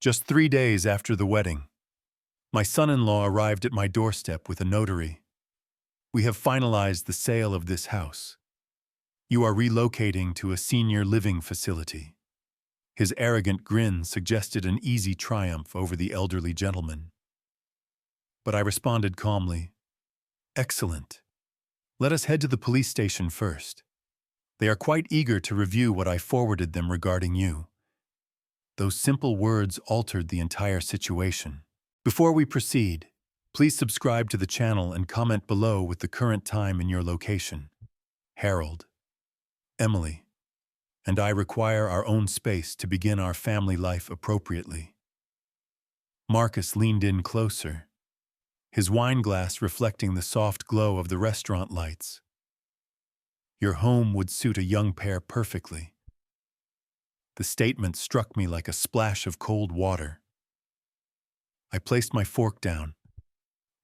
Just 3 days after the wedding, my son-in-law arrived at my doorstep with a notary. We have finalized the sale of this house. You are relocating to a senior living facility. His arrogant grin suggested an easy triumph over the elderly gentleman. But I responded calmly, "Excellent. Let us head to the police station first. They are quite eager to review what I forwarded them regarding you." Those simple words altered the entire situation. Before we proceed, please subscribe to the channel and comment below with the current time and your location. Harold, Emily, and I require our own space to begin our family life appropriately. Marcus leaned in closer, his wine glass reflecting the soft glow of the restaurant lights. Your home would suit a young pair perfectly. The statement struck me like a splash of cold water. I placed my fork down,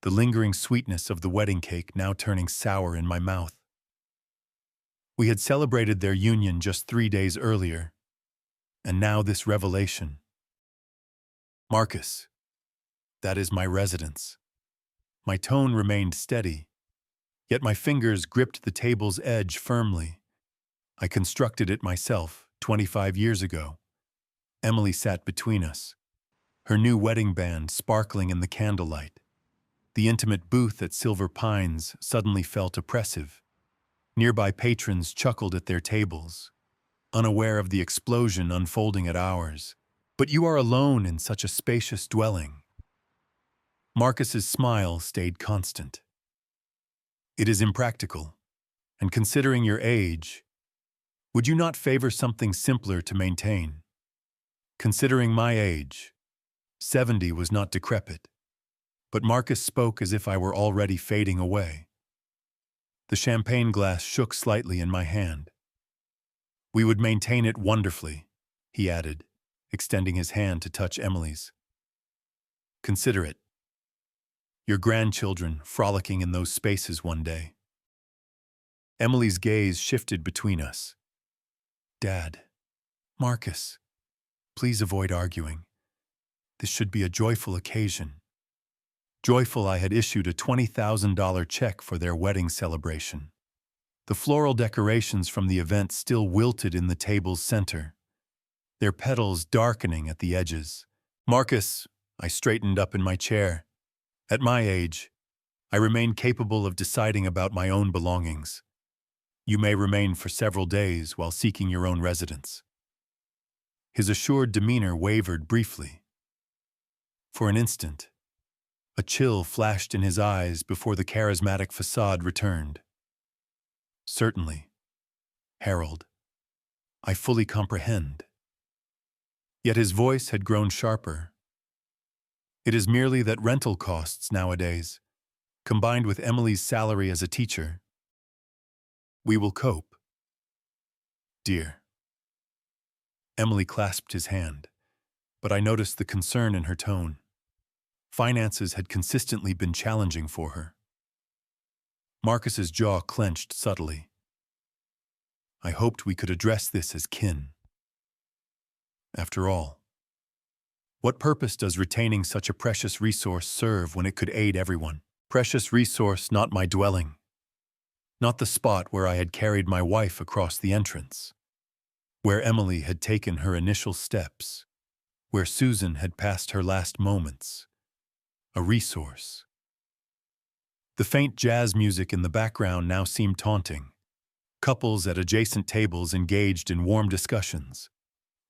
the lingering sweetness of the wedding cake now turning sour in my mouth. We had celebrated their union just 3 days earlier, and now this revelation. Marcus, that is my residence. My tone remained steady, yet my fingers gripped the table's edge firmly. I constructed it myself 25 years ago. Emily sat between us, her new wedding band sparkling in the candlelight. The intimate booth at Silver Pines suddenly felt oppressive. Nearby patrons chuckled at their tables, unaware of the explosion unfolding at ours. But you are alone in such a spacious dwelling. Marcus's smile stayed constant. It is impractical, and considering your age, would you not favor something simpler to maintain? Considering my age, 70 was not decrepit, but Marcus spoke as if I were already fading away. The champagne glass shook slightly in my hand. We would maintain it wonderfully, he added, extending his hand to touch Emily's. Consider it. Your grandchildren frolicking in those spaces one day. Emily's gaze shifted between us. Dad, Marcus, please avoid arguing. This should be a joyful occasion. Joyful I had issued a $20,000 check for their wedding celebration. The floral decorations from the event still wilted in the table's center, their petals darkening at the edges. Marcus, I straightened up in my chair. At my age, I remain capable of deciding about my own belongings. You may remain for several days while seeking your own residence. His assured demeanor wavered briefly. For an instant, a chill flashed in his eyes before the charismatic facade returned. Certainly, Harold, I fully comprehend. Yet his voice had grown sharper. It is merely that rental costs nowadays, combined with Emily's salary as a teacher, we will cope. Dear. Emily clasped his hand, but I noticed the concern in her tone. Finances had consistently been challenging for her. Marcus's jaw clenched subtly. I hoped we could address this as kin. After all, what purpose does retaining such a precious resource serve when it could aid everyone? Precious resource, not my dwelling. Not the spot where I had carried my wife across the entrance, where Emily had taken her initial steps, where Susan had passed her last moments. A resource. The faint jazz music in the background now seemed taunting. Couples at adjacent tables engaged in warm discussions,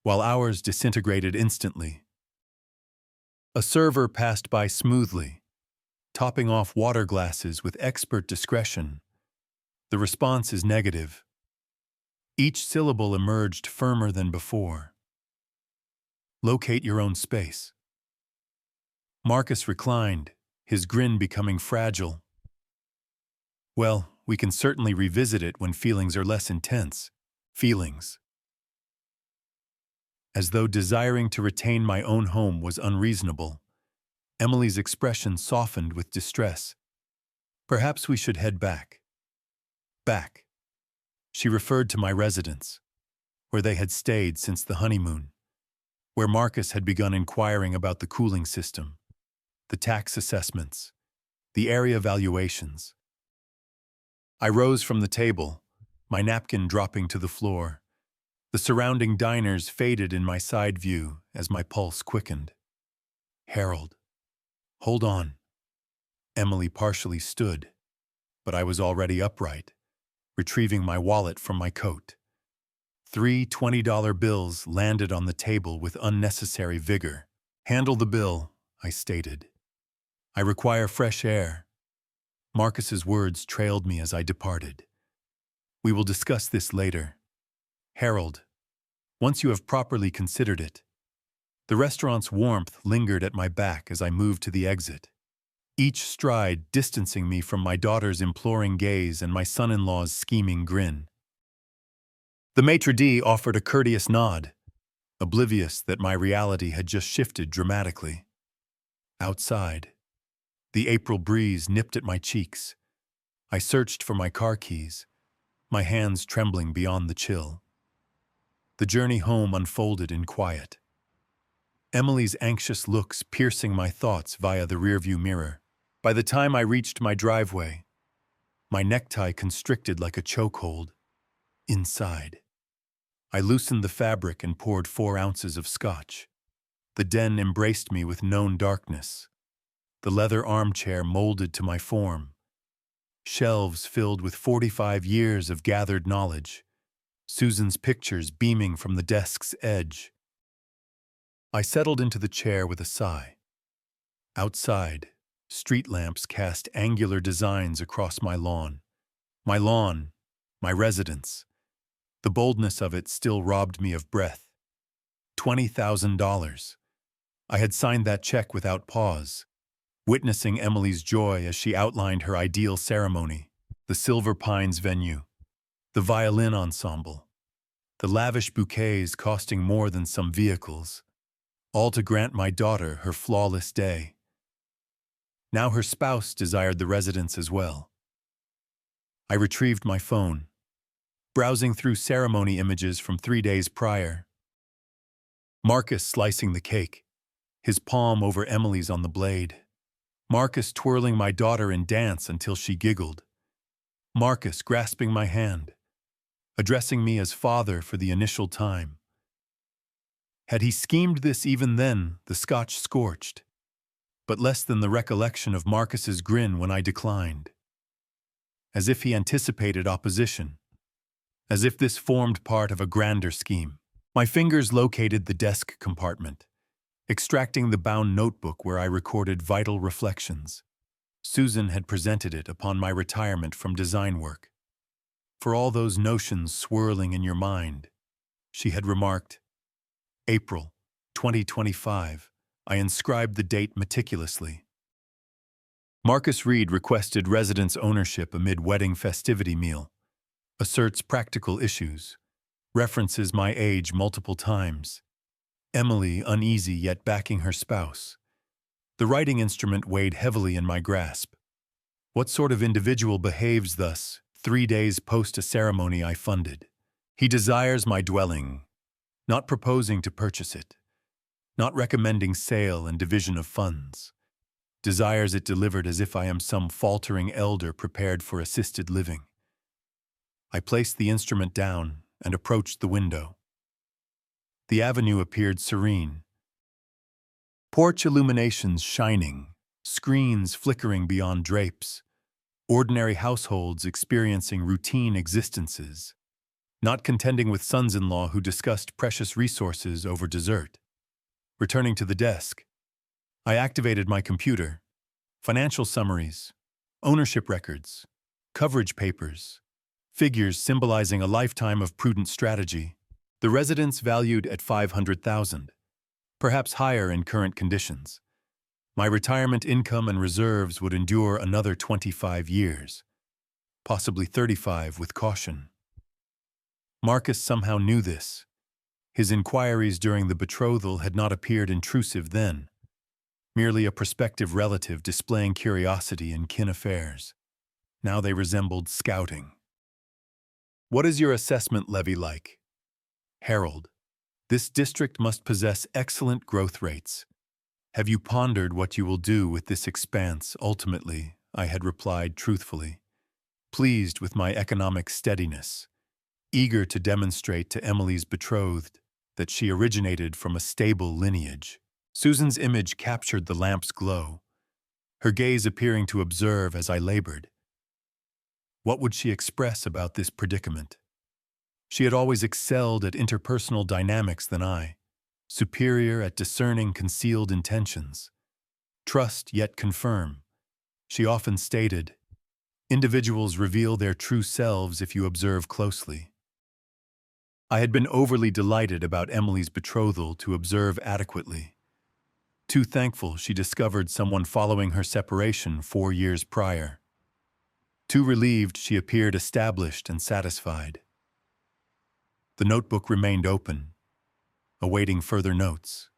while ours disintegrated instantly. A server passed by smoothly, topping off water glasses with expert discretion. The response is negative. Each syllable emerged firmer than before. Locate your own space. Marcus reclined, his grin becoming fragile. Well, we can certainly revisit it when feelings are less intense. Feelings. As though desiring to retain my own home was unreasonable, Emily's expression softened with distress. Perhaps we should head back. Back. She referred to my residence, where they had stayed since the honeymoon. where Marcus had begun inquiring about the cooling system, the tax assessments, the area valuations. I rose from the table, my napkin dropping to the floor. The surrounding diners faded in my side view as my pulse quickened. Harold. Hold on. Emily partially stood, but I was already upright, retrieving my wallet from my coat. 3 $20 bills landed on the table with unnecessary vigor. Handle the bill, I stated. I require fresh air. Marcus's words trailed me as I departed. We will discuss this later. Harold, once you have properly considered it. The restaurant's warmth lingered at my back as I moved to the exit, each stride distancing me from my daughter's imploring gaze and my son-in-law's scheming grin. The maitre d' offered a courteous nod, oblivious that my reality had just shifted dramatically. Outside, the April breeze nipped at my cheeks. I searched for my car keys, my hands trembling beyond the chill. The journey home unfolded in quiet. Emily's anxious looks piercing my thoughts via the rearview mirror. By the time I reached my driveway, my necktie constricted like a chokehold. Inside, I loosened the fabric and poured 4 ounces of scotch. The den embraced me with known darkness. The leather armchair molded to my form. Shelves filled with 45 years of gathered knowledge. Susan's pictures beaming from the desk's edge. I settled into the chair with a sigh. Outside, street lamps cast angular designs across my lawn. My lawn, my residence. The boldness of it still robbed me of breath. $20,000. I had signed that check without pause, witnessing Emily's joy as she outlined her ideal ceremony, the Silver Pines venue, the violin ensemble, the lavish bouquets costing more than some vehicles, all to grant my daughter her flawless day. Now her spouse desired the residence as well. I retrieved my phone, browsing through ceremony images from 3 days prior. Marcus slicing the cake, his palm over Emily's on the blade. Marcus twirling my daughter in dance until she giggled. Marcus grasping my hand, addressing me as father for the initial time. Had he schemed this even then, the scotch scorched, but less than the recollection of Marcus's grin when I declined. As if he anticipated opposition, as if this formed part of a grander scheme. My fingers located the desk compartment, extracting the bound notebook where I recorded vital reflections. Susan had presented it upon my retirement from design work. For all those notions swirling in your mind, she had remarked, April 2025. I inscribed the date meticulously. Marcus Reed requested residence ownership amid wedding festivity meal. Asserts practical issues. References my age multiple times. Emily uneasy yet backing her spouse. The writing instrument weighed heavily in my grasp. What sort of individual behaves thus 3 days post a ceremony I funded? He desires my dwelling, not proposing to purchase it, not recommending sale and division of funds. Desires it delivered as if I am some faltering elder prepared for assisted living. I placed the instrument down and approached the window. The avenue appeared serene. Porch illuminations shining, screens flickering beyond drapes, ordinary households experiencing routine existences, not contending with sons-in-law who discussed precious resources over dessert. Returning to the desk, I activated my computer. Financial summaries, ownership records, coverage papers, figures symbolizing a lifetime of prudent strategy. The residence valued at $500,000, perhaps higher in current conditions. My retirement income and reserves would endure another 25 years, possibly 35 with caution. Marcus somehow knew this. His inquiries during the betrothal had not appeared intrusive then, merely a prospective relative displaying curiosity in kin affairs. Now they resembled scouting. What is your assessment levy like? Harold. This district must possess excellent growth rates. Have you pondered what you will do with this expanse ultimately? I had replied truthfully, pleased with my economic steadiness, eager to demonstrate to Emily's betrothed that she originated from a stable lineage. Susan's image captured the lamp's glow, her gaze appearing to observe as I labored. What would she express about this predicament? She had always excelled at interpersonal dynamics than I, superior at discerning concealed intentions. Trust yet confirm. She often stated, individuals reveal their true selves if you observe closely. I had been overly delighted about Emily's betrothal to observe adequately. Too thankful she discovered someone following her separation 4 years prior. Too relieved she appeared established and satisfied. The notebook remained open, awaiting further notes.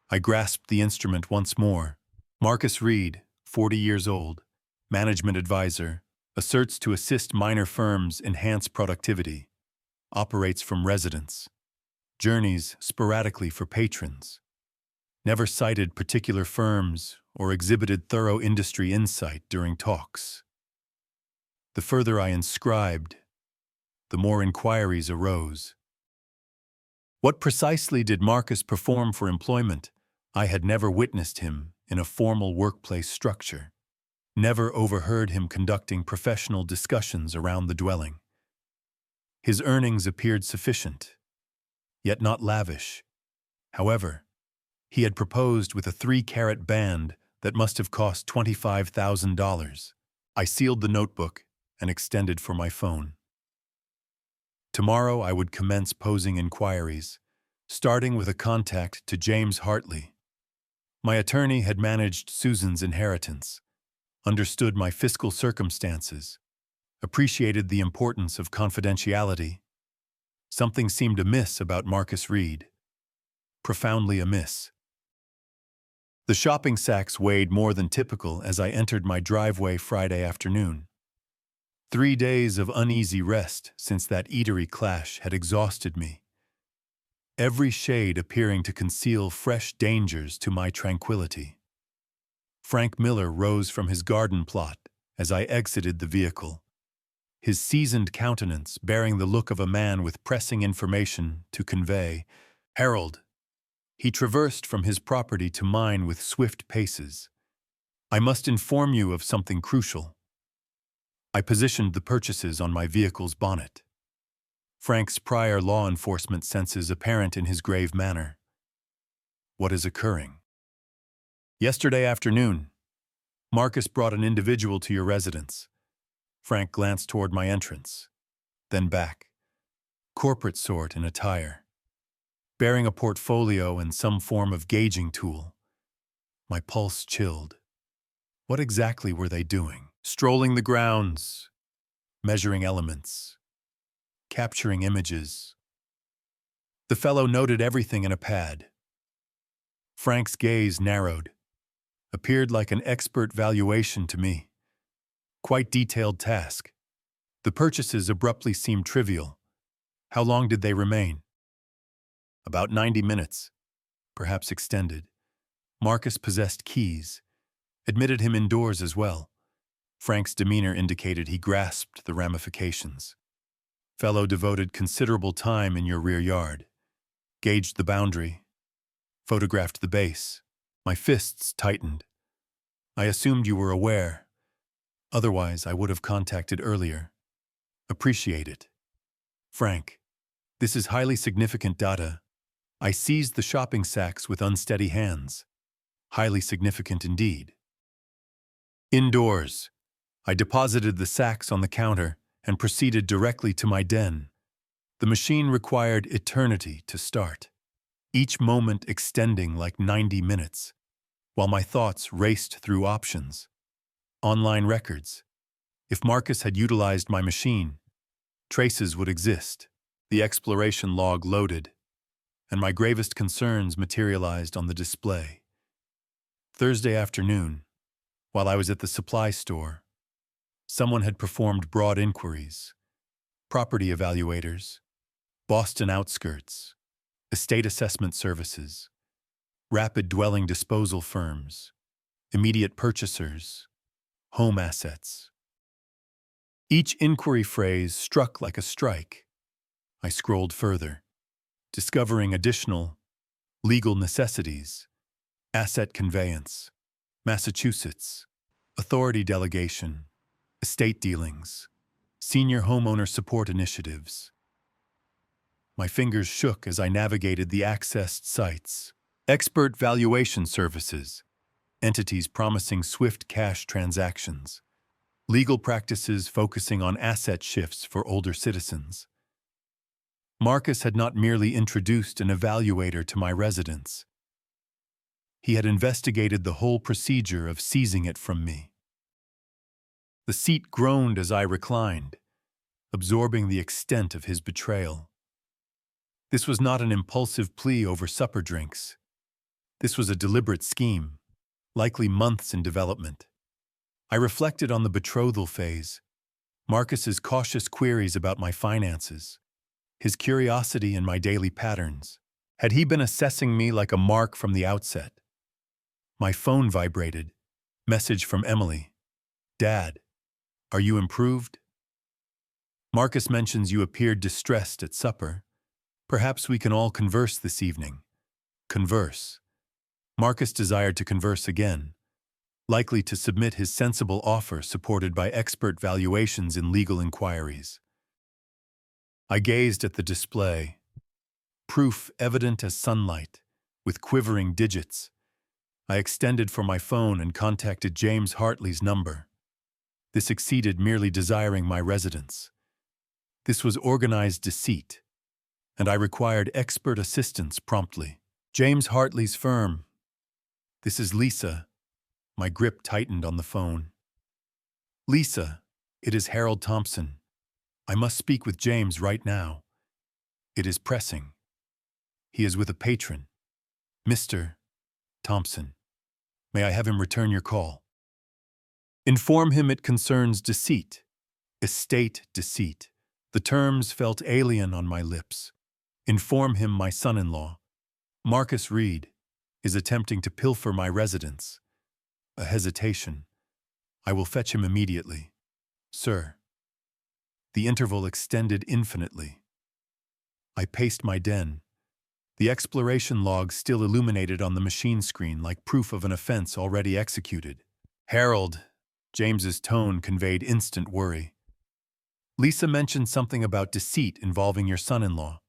I grasped the instrument once more. Marcus Reed, 40 years old, management advisor, asserts to assist minor firms enhance productivity, operates from residence, journeys sporadically for patrons, never cited particular firms or exhibited thorough industry insight during talks. The further I inscribed, the more inquiries arose. What precisely did Marcus perform for employment? I had never witnessed him in a formal workplace structure, never overheard him conducting professional discussions around the dwelling. His earnings appeared sufficient, yet not lavish. However, he had proposed with a 3-carat band that must have cost $25,000. I sealed the notebook and extended for my phone. Tomorrow I would commence posing inquiries, starting with a contact to James Hartley. My attorney had managed Susan's inheritance, understood my fiscal circumstances, appreciated the importance of confidentiality. Something seemed amiss about Marcus Reed. Profoundly amiss. The shopping sacks weighed more than typical as I entered my driveway Friday afternoon. 3 days of uneasy rest since that eatery clash had exhausted me, every shade appearing to conceal fresh dangers to my tranquility. Frank Miller rose from his garden plot as I exited the vehicle, his seasoned countenance bearing the look of a man with pressing information to convey. Harold. He traversed from his property to mine with swift paces. I must inform you of something crucial. I positioned the purchases on my vehicle's bonnet. Frank's prior law enforcement senses apparent in his grave manner. What is occurring? Yesterday afternoon, Marcus brought an individual to your residence. Frank glanced toward my entrance, then back. Corporate sort in attire, bearing a portfolio and some form of gauging tool. My pulse chilled. What exactly were they doing? Strolling the grounds, measuring elements, capturing images. The fellow noted everything in a pad. Frank's gaze narrowed, appeared like an expert valuation to me. Quite detailed task. The purchases abruptly seemed trivial. How long did they remain? About 90 minutes, perhaps extended. Marcus possessed keys, admitted him indoors as well. Frank's demeanor indicated he grasped the ramifications. Fellow devoted considerable time in your rear yard, gauged the boundary, photographed the base. My fists tightened. I assumed you were aware. Otherwise, I would have contacted earlier. Appreciate it. Frank, this is highly significant data. I seized the shopping sacks with unsteady hands. Highly significant indeed. Indoors, I deposited the sacks on the counter and proceeded directly to my den. The machine required eternity to start, each moment extending like 90 minutes, while my thoughts raced through options. Online records. If Marcus had utilized my machine, traces would exist. The exploration log loaded, and my gravest concerns materialized on the display. Thursday afternoon, while I was at the supply store, someone had performed broad inquiries. Property evaluators, Boston outskirts, estate assessment services, rapid dwelling disposal firms, immediate purchasers, home assets. Each inquiry phrase struck like a strike. I scrolled further, discovering additional legal necessities, asset conveyance, Massachusetts, authority delegation, estate dealings, senior homeowner support initiatives. My fingers shook as I navigated the accessed sites. Expert valuation services, entities promising swift cash transactions, legal practices focusing on asset shifts for older citizens. Marcus had not merely introduced an evaluator to my residence. He had investigated the whole procedure of seizing it from me. The seat groaned as I reclined, absorbing the extent of his betrayal. This was not an impulsive plea over supper drinks. This was a deliberate scheme, likely months in development. I reflected on the betrothal phase, Marcus's cautious queries about my finances, his curiosity in my daily patterns. Had he been assessing me like a mark from the outset? My phone vibrated. Message from Emily. Dad, are you improved? Marcus mentions you appeared distressed at supper. Perhaps we can all converse this evening. Converse. Marcus desired to converse again, likely to submit his sensible offer supported by expert valuations in legal inquiries. I gazed at the display, proof evident as sunlight, with quivering digits. I extended for my phone and contacted James Hartley's number. This exceeded merely desiring my residence. This was organized deceit, and I required expert assistance promptly. James Hartley's firm. This is Lisa. My grip tightened on the phone. Lisa, it is Harold Thompson. I must speak with James right now. It is pressing. He is with a patron. Mr. Thompson. May I have him return your call? Inform him it concerns deceit. Estate deceit. The terms felt alien on my lips. Inform him my son-in-law, Marcus Reed, is attempting to pilfer my residence. A hesitation. I will fetch him immediately. Sir. The interval extended infinitely. I paced my den. The exploration log still illuminated on the machine screen like proof of an offense already executed. Harold. James's tone conveyed instant worry. Lisa mentioned something about deceit involving your son-in-law.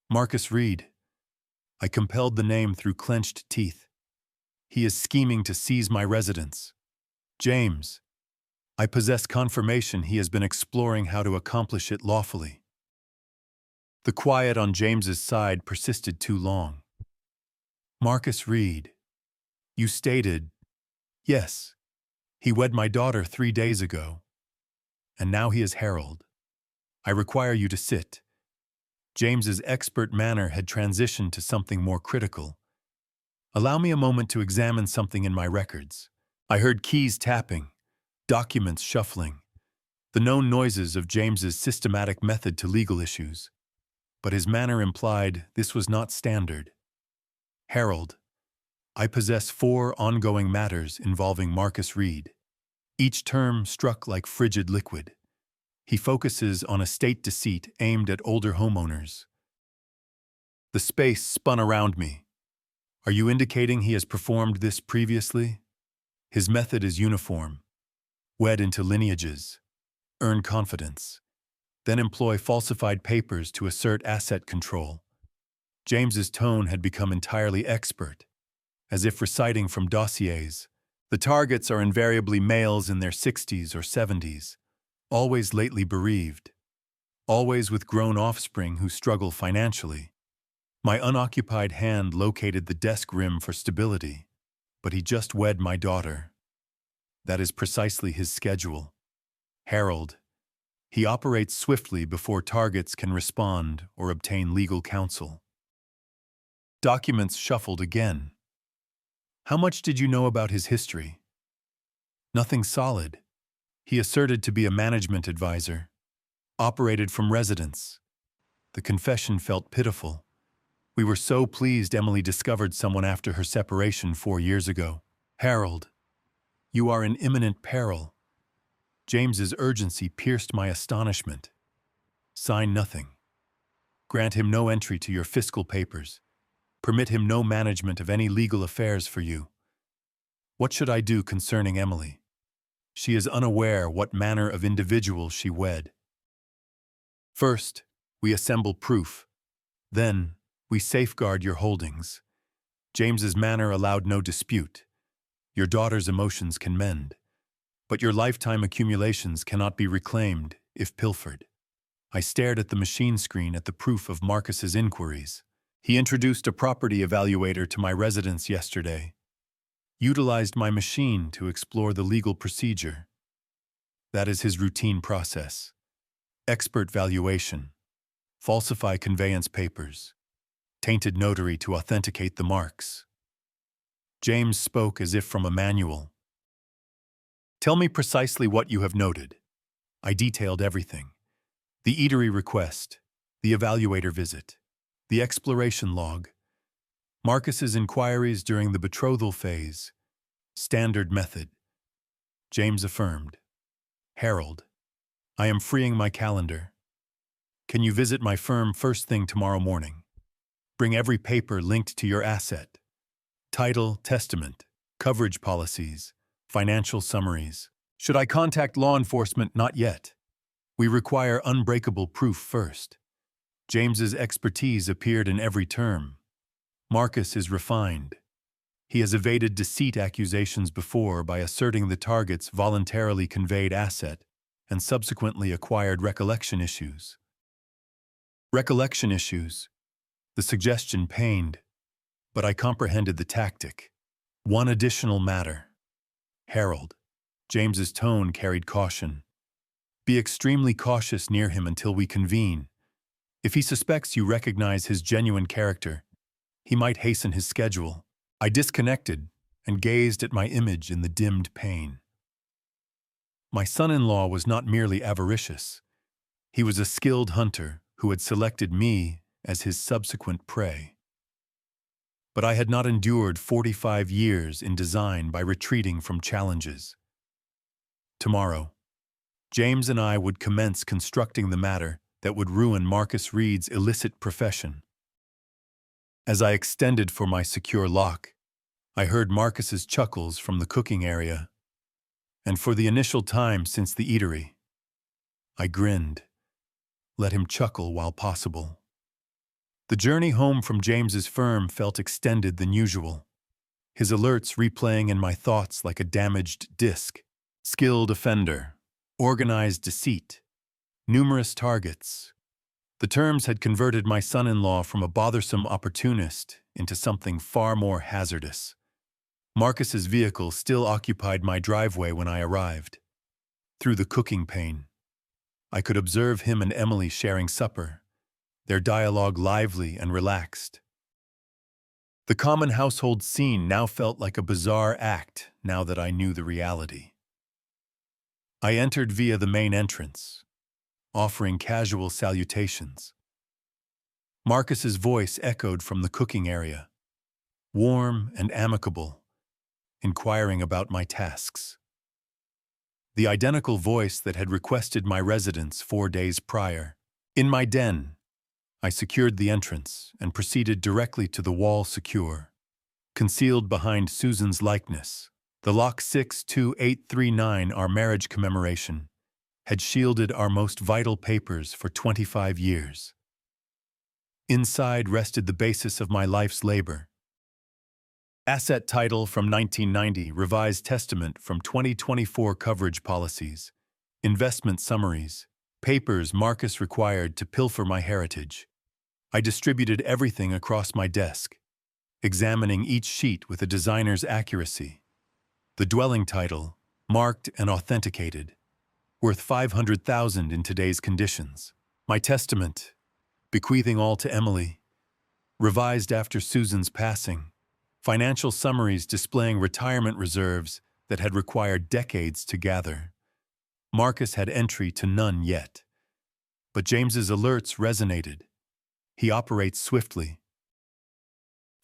Marcus Reed. I compelled the name through clenched teeth. He is scheming to seize my residence. James. I possess confirmation he has been exploring how to accomplish it lawfully. The quiet on James's side persisted too long. Marcus Reed. You stated, yes, he wed my daughter 3 days ago, and now he is Harold. I require you to sit. James's expert manner had transitioned to something more critical. Allow me a moment to examine something in my records. I heard keys tapping, documents shuffling, the known noises of James's systematic method to legal issues. But his manner implied this was not standard. Harold, I possess 4 ongoing matters involving Marcus Reed. Each term struck like frigid liquid. He focuses on estate deceit aimed at older homeowners. The space spun around me. Are you indicating he has performed this previously? His method is uniform. Wed into lineages. Earn confidence. Then employ falsified papers to assert asset control. James's tone had become entirely expert, as if reciting from dossiers. The targets are invariably males in their 60s or 70s, always lately bereaved, always with grown offspring who struggle financially. My unoccupied hand located the desk rim for stability, but he just wed my daughter. That is precisely his schedule. Harold. He operates swiftly before targets can respond or obtain legal counsel. Documents shuffled again. How much did you know about his history? Nothing solid. He asserted to be a management advisor. Operated from residence. The confession felt pitiful. We were so pleased Emily discovered someone after her separation 4 years ago. Harold, you are in imminent peril. James's urgency pierced my astonishment. Sign nothing. Grant him no entry to your fiscal papers. Permit him no management of any legal affairs for you. What should I do concerning Emily? She is unaware what manner of individual she wed. First, we assemble proof. Then, we safeguard your holdings. James's manner allowed no dispute. Your daughter's emotions can mend, but your lifetime accumulations cannot be reclaimed if pilfered. I stared at the machine screen at the proof of Marcus's inquiries. He introduced a property evaluator to my residence yesterday. Utilized my machine to explore the legal procedure. That is his routine process. Expert valuation. Falsify conveyance papers. Tainted notary to authenticate the marks. James spoke as if from a manual. Tell me precisely what you have noted. I detailed everything. The eatery request, the evaluator visit, the exploration log, Marcus's inquiries during the betrothal phase, standard method. James affirmed. Harold, I am freeing my calendar. Can you visit my firm first thing tomorrow morning? Bring every paper linked to your asset. Title, testament, coverage policies, financial summaries. Should I contact law enforcement? Not yet. We require unbreakable proof first. James's expertise appeared in every term. Marcus is refined. He has evaded deceit accusations before by asserting the target's voluntarily conveyed asset and subsequently acquired recollection issues. Recollection issues. The suggestion pained, but I comprehended the tactic. One additional matter. Harold. James's tone carried caution. Be extremely cautious near him until we convene. If he suspects you recognize his genuine character, he might hasten his schedule. I disconnected and gazed at my image in the dimmed pane. My son-in-law was not merely avaricious. He was a skilled hunter who had selected me as his subsequent prey. But I had not endured 45 years in design by retreating from challenges. Tomorrow, James and I would commence constructing the matter that would ruin Marcus Reed's illicit profession. As I extended for my secure lock, I heard Marcus's chuckles from the cooking area, and for the initial time since the eatery, I grinned. Let him chuckle while possible. The journey home from James's firm felt extended than usual, his alerts replaying in my thoughts like a damaged disc. Skilled offender, organized deceit, numerous targets. The terms had converted my son-in-law from a bothersome opportunist into something far more hazardous. Marcus's vehicle still occupied my driveway when I arrived. Through the cooking pane, I could observe him and Emily sharing supper, their dialogue lively and relaxed. The common household scene now felt like a bizarre act now that I knew the reality. I entered via the main entrance, offering casual salutations. Marcus's voice echoed from the cooking area, warm and amicable, inquiring about my tasks. The identical voice that had requested my residence 4 days prior. In my den, I secured the entrance and proceeded directly to the wall secure, concealed behind Susan's likeness. The lock 62839, our marriage commemoration, had shielded our most vital papers for 25 years. Inside rested the basis of my life's labor. Asset title from 1990, revised testament from 2024 coverage policies, investment summaries, papers Marcus required to pilfer my heritage. I distributed everything across my desk, examining each sheet with a designer's accuracy. The dwelling title, marked and authenticated, worth $500,000 in today's conditions. My testament, bequeathing all to Emily, revised after Susan's passing. Financial summaries displaying retirement reserves that had required decades to gather. Marcus had entry to none yet. But James's alerts resonated. He operates swiftly,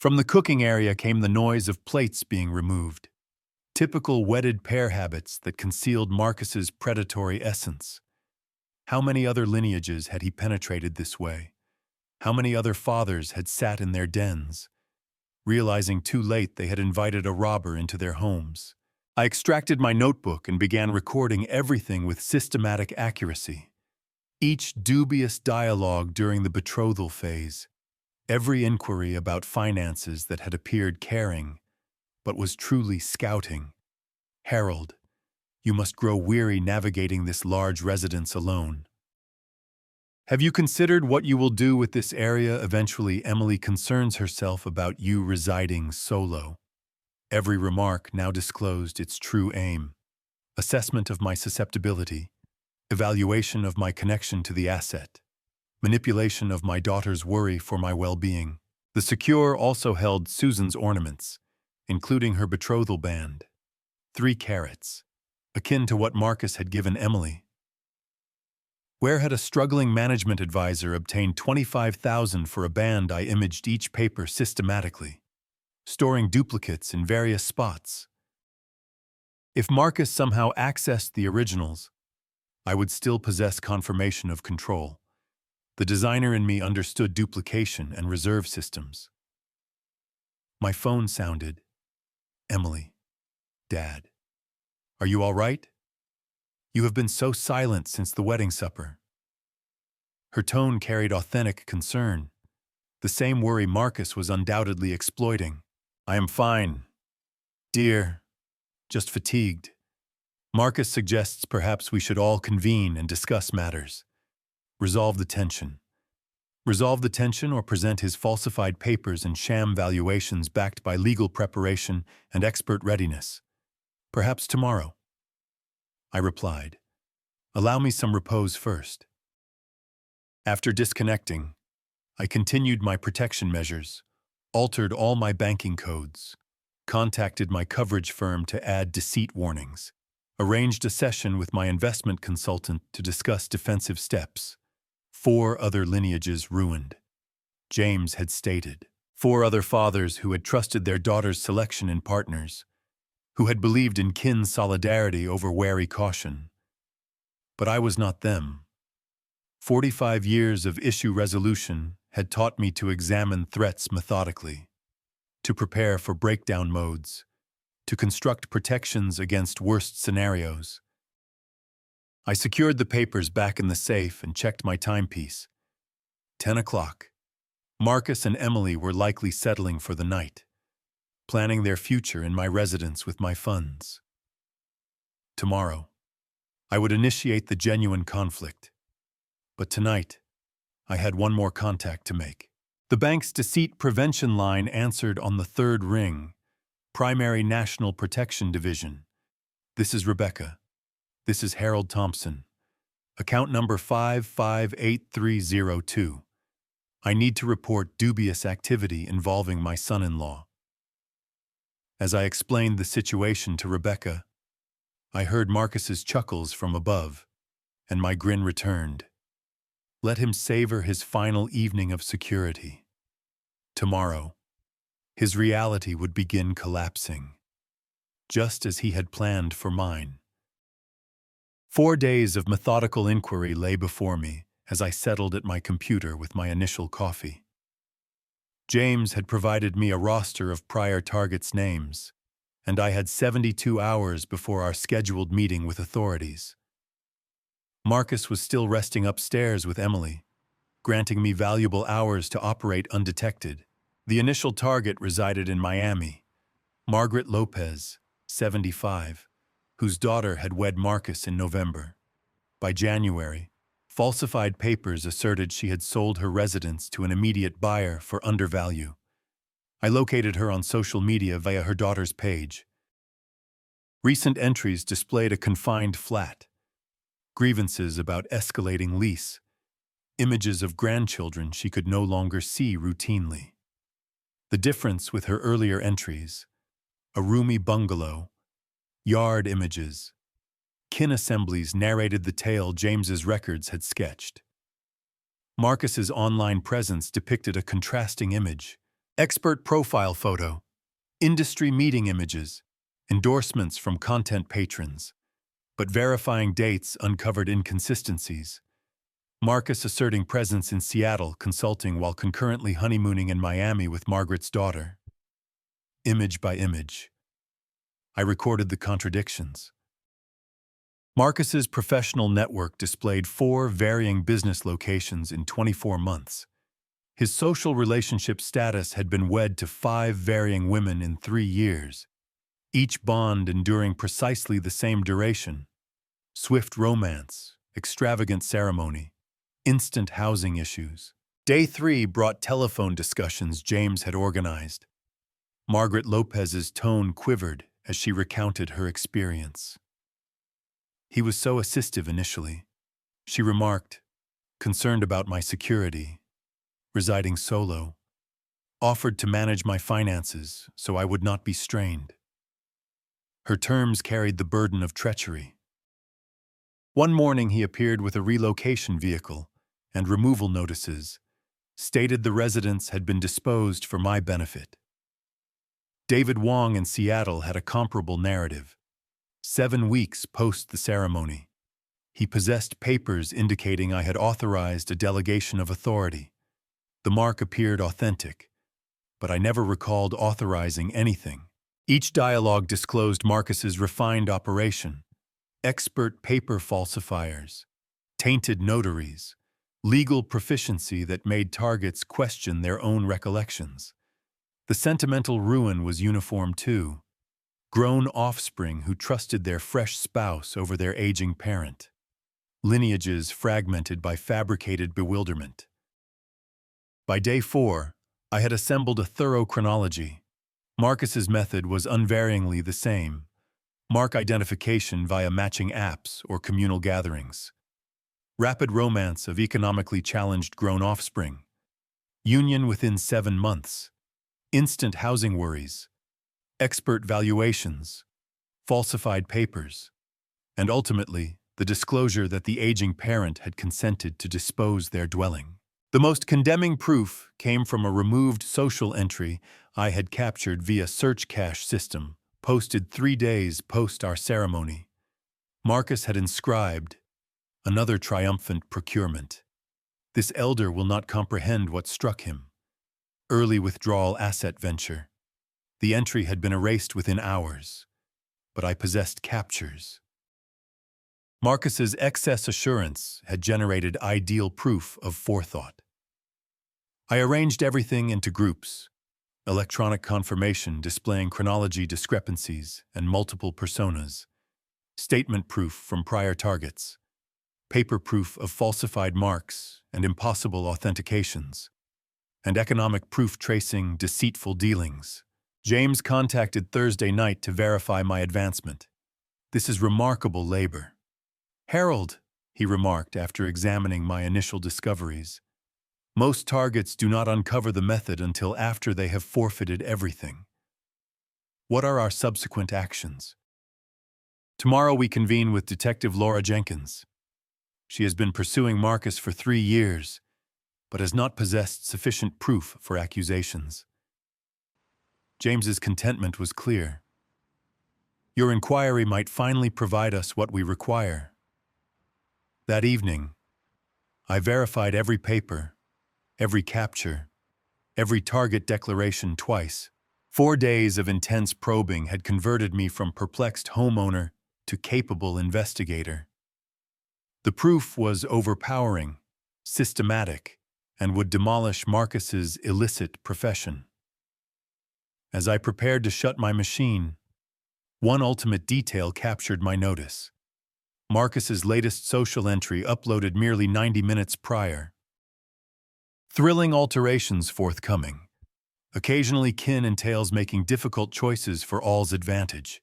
From the cooking area came the noise of plates being removed. Typical wedded pair habits that concealed Marcus's predatory essence. How many other lineages had he penetrated this way? How many other fathers had sat in their dens, realizing too late they had invited a robber into their homes? I extracted my notebook and began recording everything with systematic accuracy. Each dubious dialogue during the betrothal phase, every inquiry about finances that had appeared caring, but was truly scouting. Harold, you must grow weary navigating this large residence alone. Have you considered what you will do with this area eventually? Emily concerns herself about you residing solo. Every remark now disclosed its true aim. Assessment of my susceptibility, evaluation of my connection to the asset, manipulation of my daughter's worry for my well-being. The secure also held Susan's ornaments, including her betrothal band, 3 carats, akin to what Marcus had given Emily. Where had a struggling management advisor obtained $25,000 for a band? I imaged each paper systematically, storing duplicates in various spots. If Marcus somehow accessed the originals, I would still possess confirmation of control. The designer in me understood duplication and reserve systems. My phone sounded. Emily. Dad. Are you all right? You have been so silent since the wedding supper. Her tone carried authentic concern, the same worry Marcus was undoubtedly exploiting. I am fine, dear, just fatigued. Marcus suggests perhaps we should all convene and discuss matters. Resolve the tension. Resolve the tension or present his falsified papers and sham valuations backed by legal preparation and expert readiness. Perhaps tomorrow. I replied. Allow me some repose first. After disconnecting, I continued my protection measures, altered all my banking codes, contacted my coverage firm to add deceit warnings, arranged a session with my investment consultant to discuss defensive steps. 4 other lineages ruined. James had stated. 4 other fathers who had trusted their daughter's selection in partners, who had believed in kin solidarity over wary caution. But I was not them. 45 years of issue resolution had taught me to examine threats methodically, to prepare for breakdown modes, to construct protections against worst scenarios. I secured the papers back in the safe and checked my timepiece. 10 o'clock. Marcus and Emily were likely settling for the night, planning their future in my residence with my funds. Tomorrow, I would initiate the genuine conflict. But tonight, I had one more contact to make. The bank's deceit prevention line answered on the 3rd ring, Primary National Protection Division. This is Rebecca. This is Harold Thompson. Account number 558302. I need to report dubious activity involving my son-in-law. As I explained the situation to Rebecca, I heard Marcus's chuckles from above, and my grin returned. Let him savor his final evening of security. Tomorrow, his reality would begin collapsing, just as he had planned for mine. 4 days of methodical inquiry lay before me as I settled at my computer with my initial coffee. James had provided me a roster of prior targets' names, and I had 72 hours before our scheduled meeting with authorities. Marcus was still resting upstairs with Emily, granting me valuable hours to operate undetected. The initial target resided in Miami, Margaret Lopez, 75, whose daughter had wed Marcus in November. By January, falsified papers asserted she had sold her residence to an immediate buyer for undervalue. I located her on social media via her daughter's page. Recent entries displayed a confined flat, grievances about escalating lease, images of grandchildren she could no longer see routinely. The difference with her earlier entries, a roomy bungalow, yard images, kin assemblies narrated the tale James's records had sketched. Marcus's online presence depicted a contrasting image, Expert profile photo, industry meeting images, endorsements from content patrons. But verifying dates uncovered inconsistencies. Marcus asserting presence in Seattle consulting while concurrently honeymooning in Miami with Margaret's daughter. Image by image. I recorded the contradictions. Marcus's professional network displayed 4 varying business locations in 24 months. His social relationship status had been wed to 5 varying women in 3 years, each bond enduring precisely the same duration. Swift romance, extravagant ceremony, instant housing issues. Day 3 brought telephone discussions James had organized. Margaret Lopez's tone quivered as she recounted her experience. He was so assistive initially, she remarked, concerned about my security, residing solo, offered to manage my finances so I would not be strained. Her terms carried the burden of treachery. One morning he appeared with a relocation vehicle and removal notices, stated the residence had been disposed for my benefit. David Wong in Seattle had a comparable narrative. 7 weeks post the ceremony, he possessed papers indicating I had authorized a delegation of authority. The mark appeared authentic, but I never recalled authorizing anything. Each dialogue disclosed Marcus's refined operation, expert paper falsifiers, tainted notaries, legal proficiency that made targets question their own recollections. The sentimental ruin was uniform too. Grown offspring who trusted their fresh spouse over their aging parent. Lineages fragmented by fabricated bewilderment. By day 4, I had assembled a thorough chronology. Marcus's method was unvaryingly the same. Mark identification via matching apps or communal gatherings. Rapid romance of economically challenged grown offspring. Union within 7 months. Instant housing worries. Expert valuations. Falsified papers. And ultimately, the disclosure that the aging parent had consented to dispose their dwelling. The most condemning proof came from a removed social entry I had captured via search cache system, posted 3 days post our ceremony. Marcus had inscribed, "Another triumphant procurement. This elder will not comprehend what struck him. Early withdrawal asset venture." The entry had been erased within hours, but I possessed captures. Marcus's excess assurance had generated ideal proof of forethought. I arranged everything into groups, electronic confirmation displaying chronology discrepancies and multiple personas, statement proof from prior targets, paper proof of falsified marks and impossible authentications, and economic proof tracing deceitful dealings. James contacted Thursday night to verify my advancement. "This is remarkable labor." "Harold," he remarked after examining my initial discoveries, "most targets do not uncover the method until after they have forfeited everything. What are our subsequent actions?" "Tomorrow we convene with Detective Laura Jenkins. She has been pursuing Marcus for 3 years, but has not possessed sufficient proof for accusations." James's contentment was clear. "Your inquiry might finally provide us what we require." That evening, I verified every paper, every capture, every target declaration twice. 4 days of intense probing had converted me from perplexed homeowner to capable investigator. The proof was overpowering, systematic, and would demolish Marcus's illicit profession. As I prepared to shut my machine, one ultimate detail captured my notice. Marcus's latest social entry uploaded merely 90 minutes prior. Thrilling alterations forthcoming. Occasionally kin entails making difficult choices for all's advantage.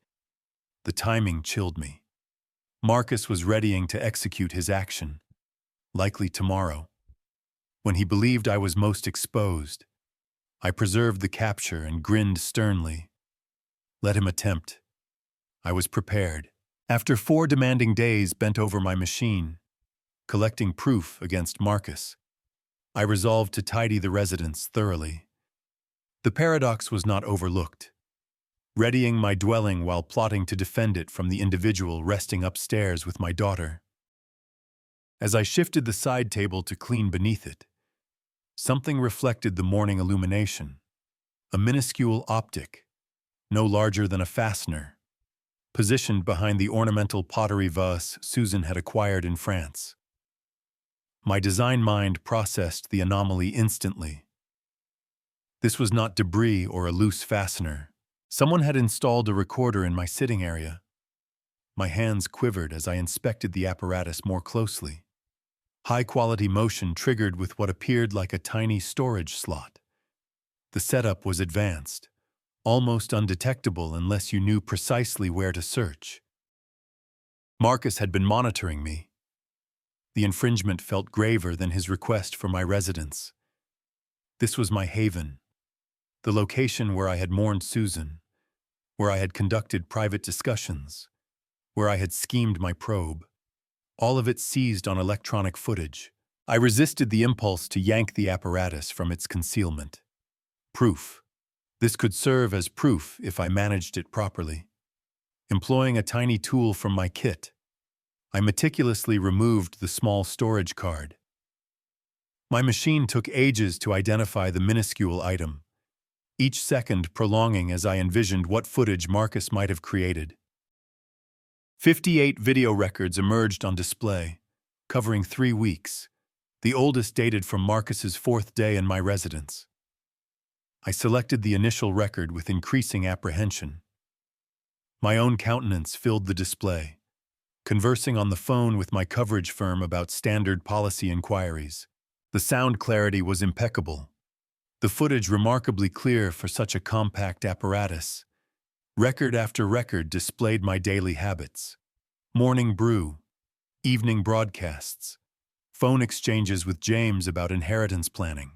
The timing chilled me. Marcus was readying to execute his action, likely tomorrow. When he believed I was most exposed, I preserved the capture and grinned sternly. Let him attempt. I was prepared. After 4 demanding days bent over my machine, collecting proof against Marcus, I resolved to tidy the residence thoroughly. The paradox was not overlooked. Readying my dwelling while plotting to defend it from the individual resting upstairs with my daughter. As I shifted the side table to clean beneath it, something reflected the morning illumination. A minuscule optic, no larger than a fastener, positioned behind the ornamental pottery vase Susan had acquired in France. My design mind processed the anomaly instantly. This was not debris or a loose fastener. Someone had installed a recorder in my sitting area. My hands quivered as I inspected the apparatus more closely. High-quality motion triggered with what appeared like a tiny storage slot. The setup was advanced, almost undetectable unless you knew precisely where to search. Marcus had been monitoring me. The infringement felt graver than his request for my residence. This was my haven, the location where I had mourned Susan, where I had conducted private discussions, where I had schemed my probe. All of it seized on electronic footage. I resisted the impulse to yank the apparatus from its concealment. Proof. This could serve as proof if I managed it properly. Employing a tiny tool from my kit, I meticulously removed the small storage card. My machine took ages to identify the minuscule item, each second prolonging as I envisioned what footage Marcus might have created. 58 video records emerged on display, covering 3 weeks, the oldest dated from Marcus's 4th day in my residence. I selected the initial record with increasing apprehension. My own countenance filled the display, conversing on the phone with my coverage firm about standard policy inquiries. The sound clarity was impeccable, the footage remarkably clear for such a compact apparatus. Record after record displayed my daily habits. Morning brew, evening broadcasts, phone exchanges with James about inheritance planning.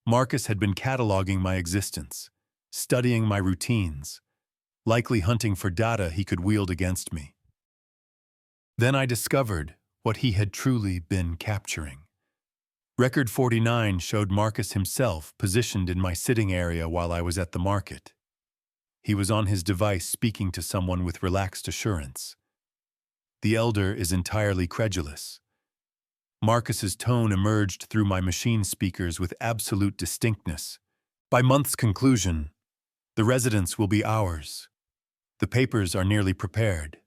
Marcus had been cataloging my existence, studying my routines, likely hunting for data he could wield against me. Then I discovered what he had truly been capturing. Record 49 showed Marcus himself positioned in my sitting area while I was at the market. He was on his device speaking to someone with relaxed assurance. The elder is entirely credulous. Marcus's tone emerged through my machine speakers with absolute distinctness. By month's conclusion, the residence will be ours. The papers are nearly prepared.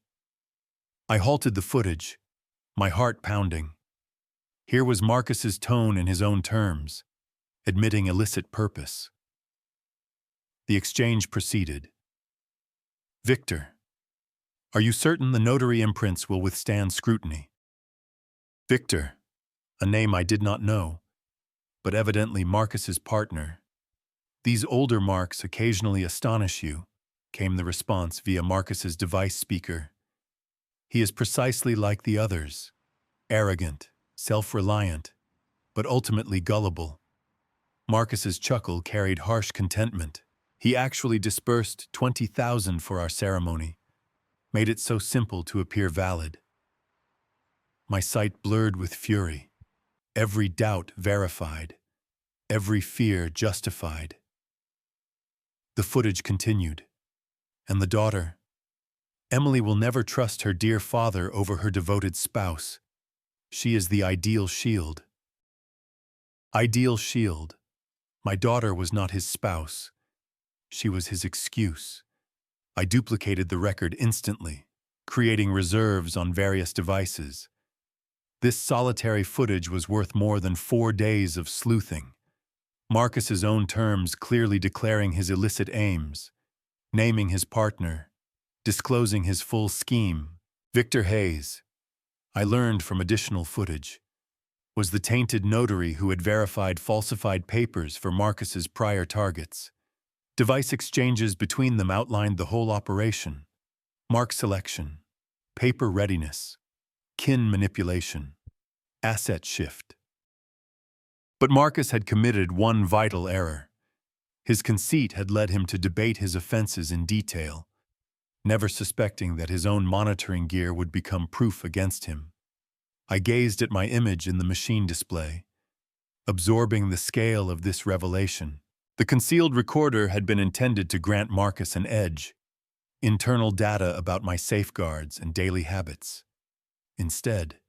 I halted the footage, my heart pounding. Here was Marcus's tone in his own terms, admitting illicit purpose. The exchange proceeded. Victor, are you certain the notary imprints will withstand scrutiny? Victor, a name I did not know, but evidently Marcus's partner. These older marks occasionally astonish you, came the response via Marcus's device speaker. He is precisely like the others, arrogant, self-reliant, but ultimately gullible. Marcus's chuckle carried harsh contentment. He actually disbursed 20,000 for our ceremony, made it so simple to appear valid. My sight blurred with fury, every doubt verified, every fear justified. The footage continued, and the daughter. Emily will never trust her dear father over her devoted spouse. She is the ideal shield. Ideal shield. My daughter was not his spouse. She was his excuse. I duplicated the record instantly, creating reserves on various devices. This solitary footage was worth more than 4 days of sleuthing. Marcus's own terms clearly declaring his illicit aims, naming his partner, disclosing his full scheme. Victor Hayes, I learned from additional footage, was the tainted notary who had verified falsified papers for Marcus's prior targets. Device exchanges between them outlined the whole operation: mark selection, paper readiness, kin manipulation, asset shift. But Marcus had committed one vital error. His conceit had led him to debate his offenses in detail, never suspecting that his own monitoring gear would become proof against him. I gazed at my image in the machine display, absorbing the scale of this revelation. The concealed recorder had been intended to grant Marcus an edge, internal data about my safeguards and daily habits. Instead,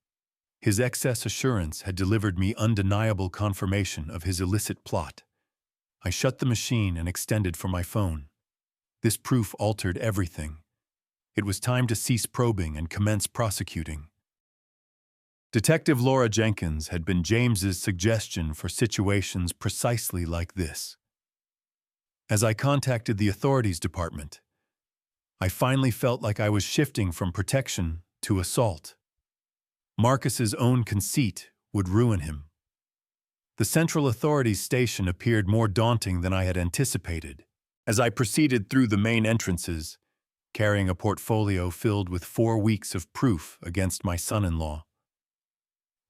his excess assurance had delivered me undeniable confirmation of his illicit plot. I shut the machine and extended for my phone. This proof altered everything. It was time to cease probing and commence prosecuting. Detective Laura Jenkins had been James's suggestion for situations precisely like this. As I contacted the authorities department, I finally felt like I was shifting from protection to assault. Marcus's own conceit would ruin him. The Central Authorities station appeared more daunting than I had anticipated. As I proceeded through the main entrances, carrying a portfolio filled with 4 weeks of proof against my son-in-law.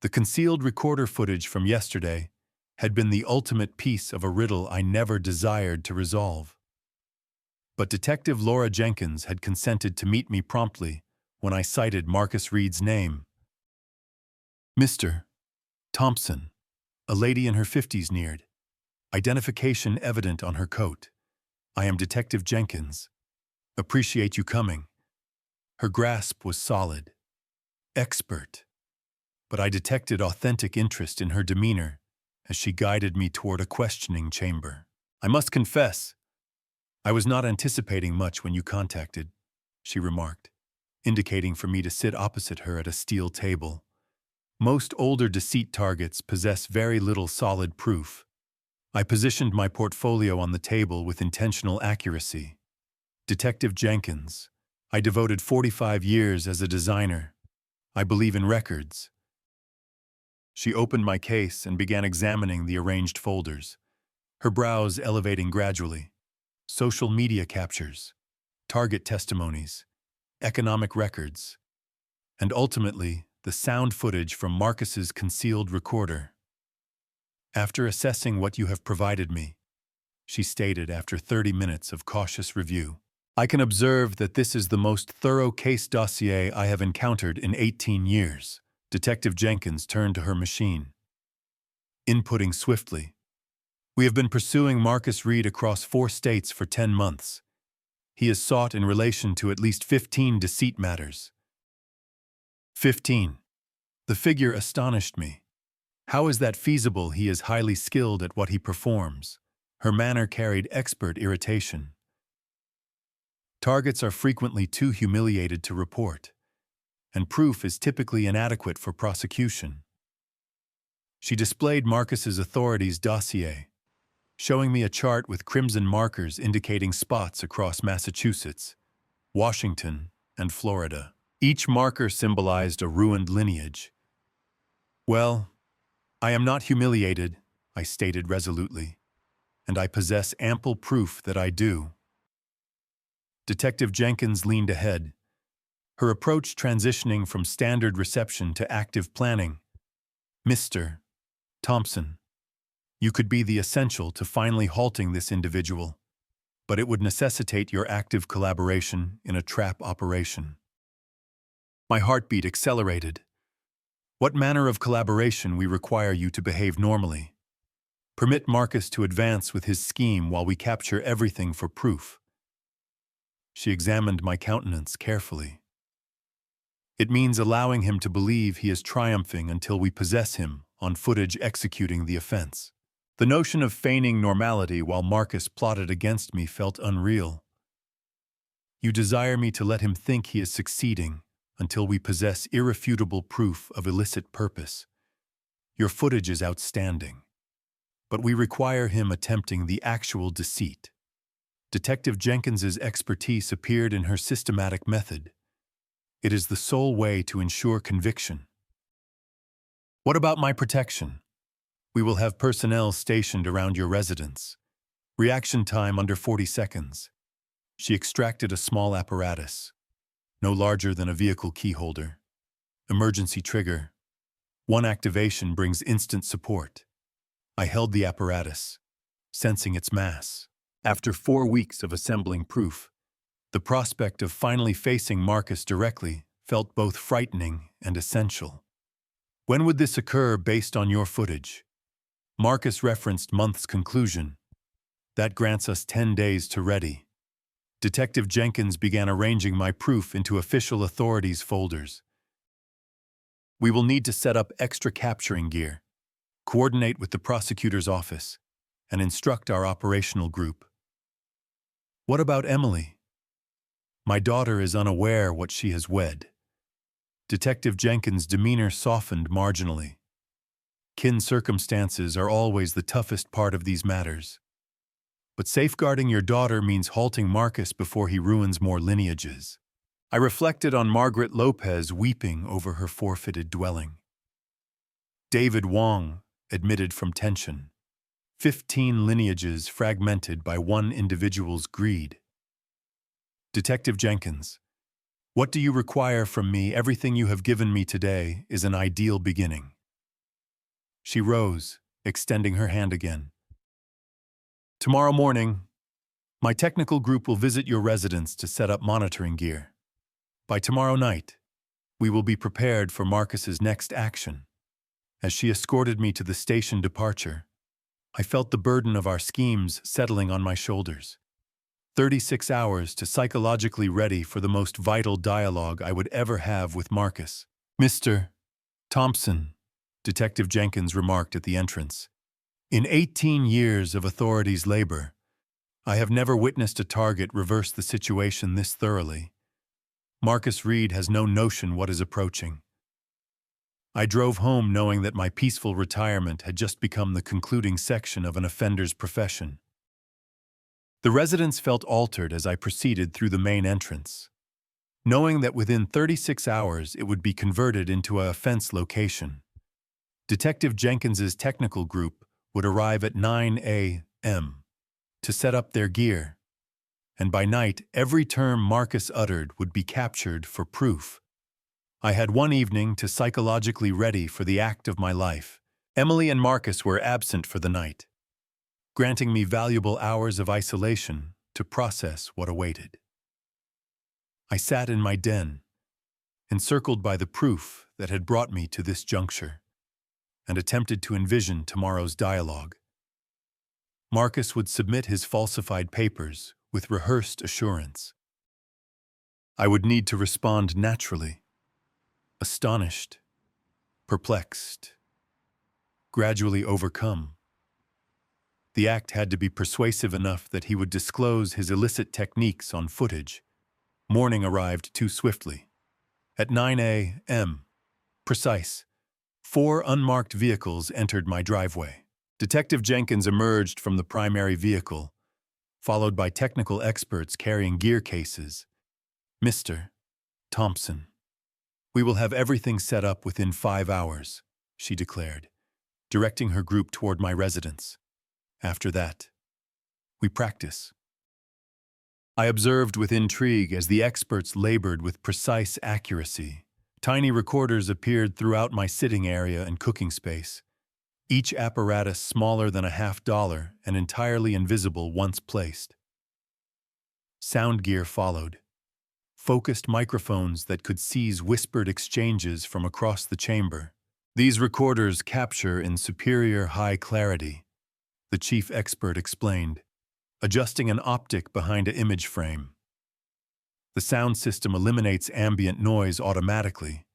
The concealed recorder footage from yesterday had been the ultimate piece of a riddle I never desired to resolve. But Detective Laura Jenkins had consented to meet me promptly when I cited Marcus Reed's name. Mr. Thompson, a lady in her 50s neared. Identification evident on her coat. I am Detective Jenkins. Appreciate you coming. Her grasp was solid. Expert. But I detected authentic interest in her demeanor as she guided me toward a questioning chamber. I must confess, I was not anticipating much when you contacted, she remarked, indicating for me to sit opposite her at a steel table. Most older deceit targets possess very little solid proof. I positioned my portfolio on the table with intentional accuracy. Detective Jenkins, I devoted 45 years as a designer. I believe in records. She opened my case and began examining the arranged folders, her brows elevating gradually. Social media captures, target testimonies, economic records, and ultimately, the sound footage from Marcus's concealed recorder. After assessing what you have provided me, she stated after 30 minutes of cautious review, I can observe that this is the most thorough case dossier I have encountered in 18 years. Detective Jenkins turned to her machine, inputting swiftly. We have been pursuing Marcus Reed across 4 states for 10 months. He is sought in relation to at least 15 deceit matters. 15. The figure astonished me. How is that feasible? He is highly skilled at what he performs. Her manner carried expert irritation. Targets are frequently too humiliated to report, and proof is typically inadequate for prosecution. She displayed Marcus's authorities' dossier, showing me a chart with crimson markers indicating spots across Massachusetts, Washington, and Florida. Each marker symbolized a ruined lineage. Well, I am not humiliated, I stated resolutely, and I possess ample proof that I do. Detective Jenkins leaned ahead, her approach transitioning from standard reception to active planning. Mr. Thompson, you could be the essential to finally halting this individual, but it would necessitate your active collaboration in a trap operation. My heartbeat accelerated. What manner of collaboration we require you to behave normally? Permit Marcus to advance with his scheme while we capture everything for proof. She examined my countenance carefully. It means allowing him to believe he is triumphing until we possess him on footage executing the offense. The notion of feigning normality while Marcus plotted against me felt unreal. You desire me to let him think he is succeeding until we possess irrefutable proof of illicit purpose. Your footage is outstanding, but we require him attempting the actual deceit. Detective Jenkins's expertise appeared in her systematic method. It is the sole way to ensure conviction. What about my protection? We will have personnel stationed around your residence. Reaction time under 40 seconds. She extracted a small apparatus, no larger than a vehicle key holder. Emergency trigger. One activation brings instant support. I held the apparatus, sensing its mass. After 4 weeks of assembling proof, the prospect of finally facing Marcus directly felt both frightening and essential. When would this occur based on your footage? Marcus referenced month's conclusion. That grants us 10 days to ready. Detective Jenkins began arranging my proof into official authorities folders. We will need to set up extra capturing gear, coordinate with the prosecutor's office, and instruct our operational group. What about Emily? My daughter is unaware what she has wed. Detective Jenkins' demeanor softened marginally. Kin circumstances are always the toughest part of these matters. But safeguarding your daughter means halting Marcus before he ruins more lineages. I reflected on Margaret Lopez weeping over her forfeited dwelling. David Wong admitted from tension. 15 lineages fragmented by one individual's greed. Detective Jenkins, what do you require from me? Everything you have given me today is an ideal beginning. She rose, extending her hand again. Tomorrow morning, my technical group will visit your residence to set up monitoring gear. By tomorrow night, we will be prepared for Marcus's next action. As she escorted me to the station departure, I felt the burden of our schemes settling on my shoulders. 36 hours to psychologically ready for the most vital dialogue I would ever have with Marcus. Mr. Thompson, Detective Jenkins remarked at the entrance. In 18 years of authorities' labor, I have never witnessed a target reverse the situation this thoroughly. Marcus Reed has no notion what is approaching. I drove home knowing that my peaceful retirement had just become the concluding section of an offender's profession. The residence felt altered as I proceeded through the main entrance, knowing that within 36 hours it would be converted into a offense location. Detective Jenkins's technical group would arrive at 9 a.m. to set up their gear, and by night every term Marcus uttered would be captured for proof. I had one evening to psychologically ready for the act of my life. Emily and Marcus were absent for the night, granting me valuable hours of isolation to process what awaited. I sat in my den, encircled by the proof that had brought me to this juncture, and attempted to envision tomorrow's dialogue. Marcus would submit his falsified papers with rehearsed assurance. I would need to respond naturally, astonished, perplexed, gradually overcome. The act had to be persuasive enough that he would disclose his illicit techniques on footage. Morning arrived too swiftly. At 9 a.m., precise, 4 unmarked vehicles entered my driveway. Detective Jenkins emerged from the primary vehicle, followed by technical experts carrying gear cases. Mr. Thompson, we will have everything set up within 5 hours, she declared, directing her group toward my residence. After that, we practice. I observed with intrigue as the experts labored with precise accuracy. Tiny recorders appeared throughout my sitting area and cooking space, each apparatus smaller than $50 and entirely invisible once placed. Sound gear followed, focused microphones that could seize whispered exchanges from across the chamber. These recorders capture in superior high clarity, the chief expert explained, adjusting an optic behind an image frame. The sound system eliminates ambient noise automatically,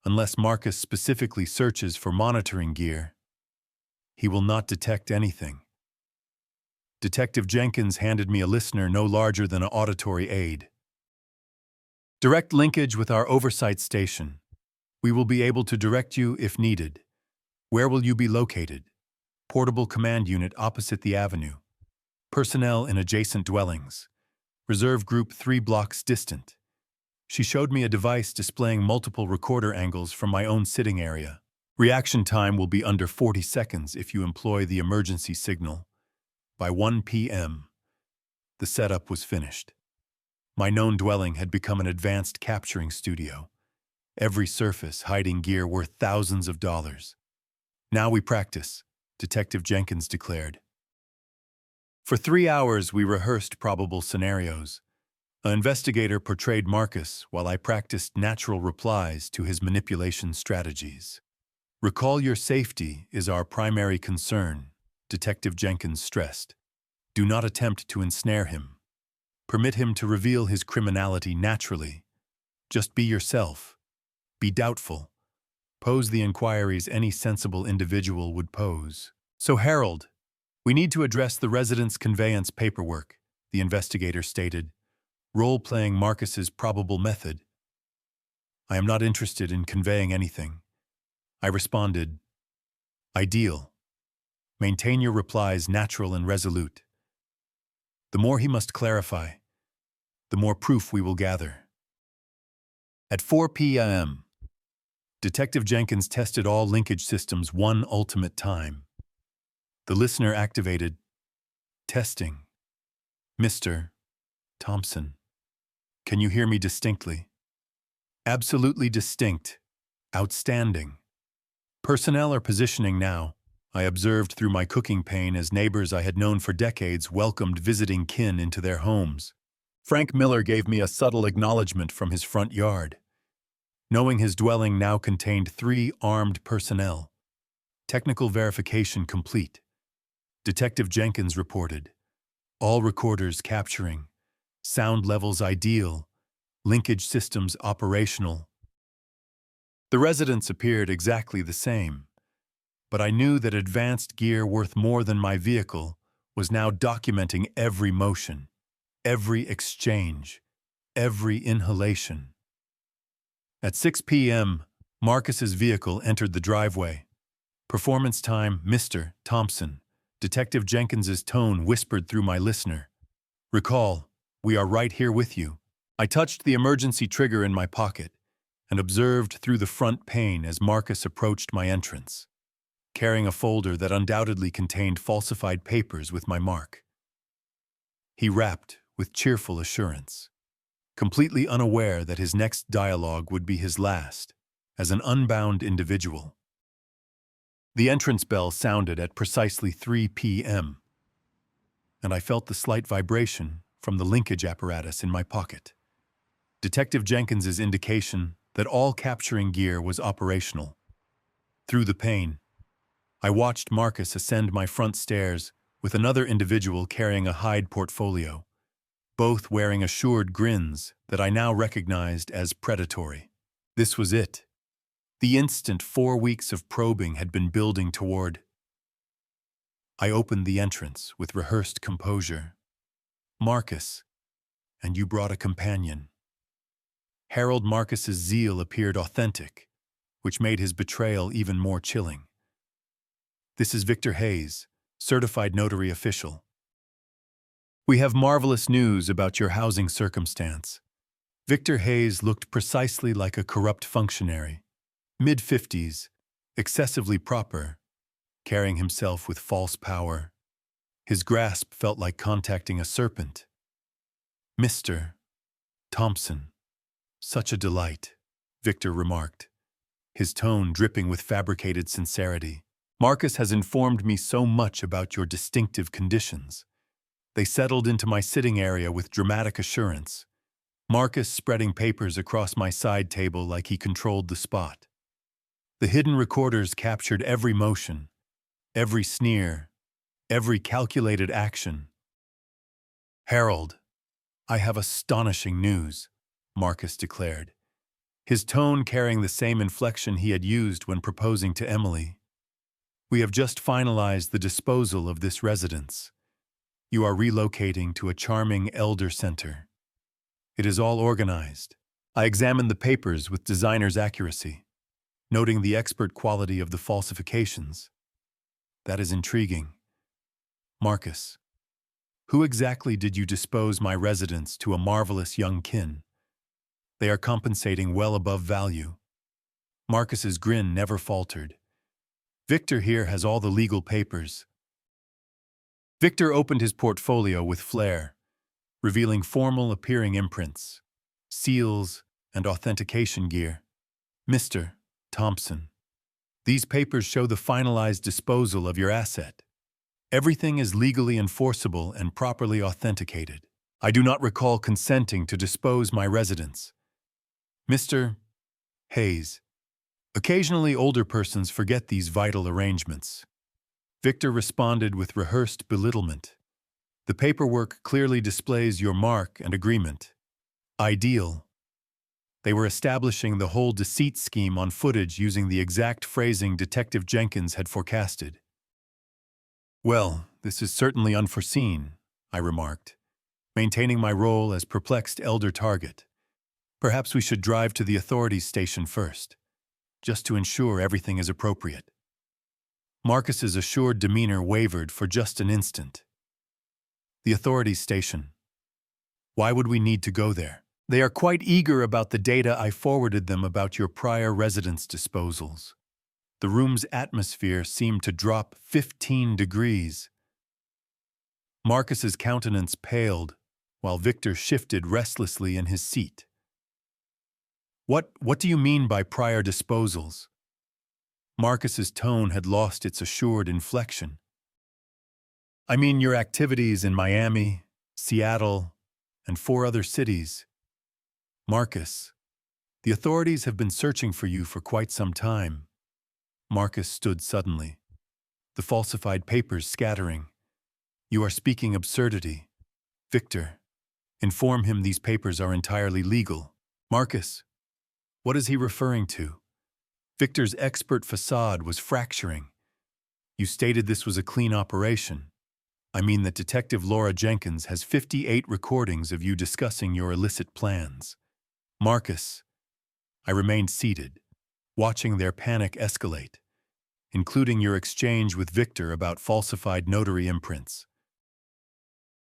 unless Marcus specifically searches for monitoring gear. He will not detect anything. Detective Jenkins handed me a listener no larger than an auditory aid. Direct linkage with our oversight station. We will be able to direct you if needed. Where will you be located? Portable command unit opposite the avenue. Personnel in adjacent dwellings. Reserve group 3 blocks distant. She showed me a device displaying multiple recorder angles from my own sitting area. Reaction time will be under 40 seconds if you employ the emergency signal. By 1 p.m., the setup was finished. My known dwelling had become an advanced capturing studio, every surface hiding gear worth thousands of dollars. Now we practice, Detective Jenkins declared. For 3 hours we rehearsed probable scenarios. An investigator portrayed Marcus while I practiced natural replies to his manipulation strategies. Recall your safety is our primary concern, Detective Jenkins stressed. Do not attempt to ensnare him. Permit him to reveal his criminality naturally. Just be yourself. Be doubtful. Pose the inquiries any sensible individual would pose. So, Harold, we need to address the residence conveyance paperwork, the investigator stated, role-playing Marcus's probable method. I am not interested in conveying anything. I responded, ideal. Maintain your replies natural and resolute. The more he must clarify, the more proof we will gather. At 4 p.m., Detective Jenkins tested all linkage systems one ultimate time. The listener activated. Testing. Mr. Thompson, can you hear me distinctly? Absolutely distinct. Outstanding. Personnel are positioning now. I observed through my cooking pane as neighbors I had known for decades welcomed visiting kin into their homes. Frank Miller gave me a subtle acknowledgement from his front yard. Knowing his dwelling now contained 3 armed personnel. Technical verification complete. Detective Jenkins reported. All recorders capturing. Sound levels ideal. Linkage systems operational. The residence appeared exactly the same, but I knew that advanced gear worth more than my vehicle was now documenting every motion, every exchange, every inhalation. At 6 p.m., Marcus's vehicle entered the driveway. Performance time, Mr. Thompson. Detective Jenkins's tone whispered through my listener. Recall, we are right here with you. I touched the emergency trigger in my pocket and observed through the front pane as Marcus approached my entrance, carrying a folder that undoubtedly contained falsified papers with my mark. He rapped with cheerful assurance, completely unaware that his next dialogue would be his last, as an unbound individual. The entrance bell sounded at precisely 3 p.m., and I felt the slight vibration from the linkage apparatus in my pocket. Detective Jenkins's indication that all capturing gear was operational. Through the pane, I watched Marcus ascend my front stairs with another individual carrying a hide portfolio, both wearing assured grins that I now recognized as predatory. This was it. The instant 4 weeks of probing had been building toward. I opened the entrance with rehearsed composure. Marcus, and you brought a companion. Harold Marcus's zeal appeared authentic, which made his betrayal even more chilling. This is Victor Hayes, certified notary official. We have marvelous news about your housing circumstance. Victor Hayes looked precisely like a corrupt functionary, mid-50s, excessively proper, carrying himself with false power. His grasp felt like contacting a serpent. Mr. Thompson, such a delight, Victor remarked, his tone dripping with fabricated sincerity. Marcus has informed me so much about your distinctive conditions. They settled into my sitting area with dramatic assurance, Marcus spreading papers across my side table like he controlled the spot. The hidden recorders captured every motion, every sneer, every calculated action. Harold, I have astonishing news, Marcus declared, his tone carrying the same inflection he had used when proposing to Emily. We have just finalized the disposal of this residence. You are relocating to a charming elder center. It is all organized. I examined the papers with designer's accuracy, noting the expert quality of the falsifications. That is intriguing. Marcus, who exactly did you dispose my residence to a marvelous young kin? They are compensating well above value. Marcus's grin never faltered. Victor here has all the legal papers. Victor opened his portfolio with flair, revealing formal-appearing imprints, seals, and authentication gear. Mr. Thompson, these papers show the finalized disposal of your asset. Everything is legally enforceable and properly authenticated. I do not recall consenting to dispose my residence. Mr. Hayes, occasionally older persons forget these vital arrangements. Victor responded with rehearsed belittlement. The paperwork clearly displays your mark and agreement. Ideal. They were establishing the whole deceit scheme on footage using the exact phrasing Detective Jenkins had forecasted. Well, this is certainly unforeseen, I remarked, maintaining my role as perplexed elder target. Perhaps we should drive to the authorities' station first, just to ensure everything is appropriate. Marcus's assured demeanor wavered for just an instant. The authorities' station. Why would we need to go there? They are quite eager about the data I forwarded them about your prior residence disposals. The room's atmosphere seemed to drop 15 degrees. Marcus's countenance paled, while Victor shifted restlessly in his seat. What do you mean by prior disposals? Marcus's tone had lost its assured inflection. I mean your activities in Miami, Seattle, and 4 other cities. Marcus, the authorities have been searching for you for quite some time. Marcus stood suddenly, the falsified papers scattering. You are speaking absurdity. Victor, inform him these papers are entirely legal. Marcus, what is he referring to? Victor's expert facade was fracturing. You stated this was a clean operation. I mean that Detective Laura Jenkins has 58 recordings of you discussing your illicit plans. Marcus, I remained seated, watching their panic escalate, including your exchange with Victor about falsified notary imprints.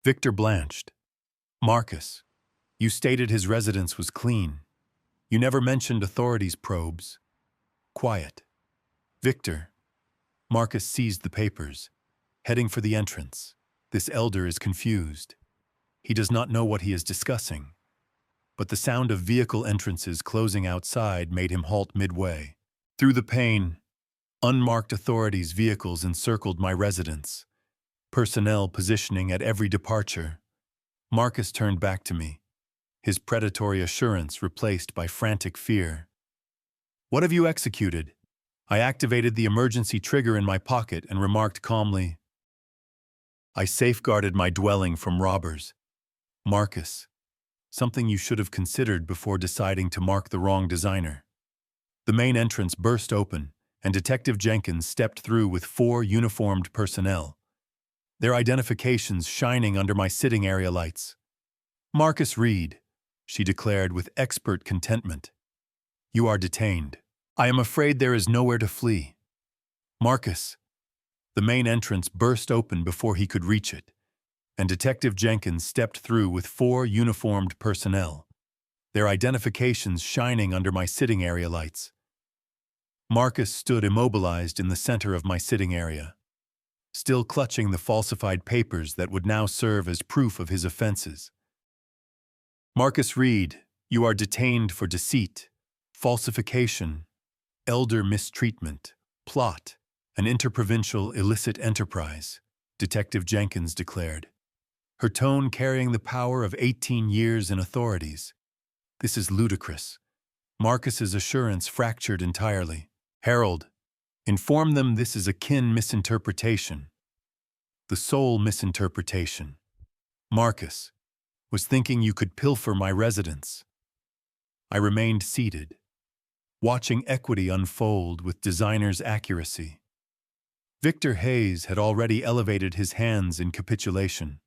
Victor blanched. Marcus, you stated his residence was clean. You never mentioned authorities' probes. Quiet. Victor. Marcus seized the papers, heading for the entrance. This elder is confused. He does not know what he is discussing. But the sound of vehicle entrances closing outside made him halt midway. Through the pain, unmarked authorities' vehicles encircled my residence, personnel positioning at every departure. Marcus turned back to me, his predatory assurance replaced by frantic fear. What have you executed? I activated the emergency trigger in my pocket and remarked calmly, I safeguarded my dwelling from robbers. Marcus, something you should have considered before deciding to mark the wrong designer. The main entrance burst open, and Detective Jenkins stepped through with 4 uniformed personnel, their identifications shining under my sitting area lights. Marcus Reed, she declared with expert contentment. You are detained. I am afraid there is nowhere to flee. Marcus. The main entrance burst open before he could reach it, and Detective Jenkins stepped through with 4 uniformed personnel, their identifications shining under my sitting area lights. Marcus stood immobilized in the center of my sitting area, still clutching the falsified papers that would now serve as proof of his offenses. Marcus Reed, you are detained for deceit, falsification, elder mistreatment, plot, an interprovincial illicit enterprise, Detective Jenkins declared, her tone carrying the power of 18 years in authorities. This is ludicrous. Marcus's assurance fractured entirely. Harold, inform them this is a kin misinterpretation. The sole misinterpretation. Marcus was thinking you could pilfer my residence. I remained seated, watching equity unfold with designer's accuracy. Victor Hayes had already elevated his hands in capitulation,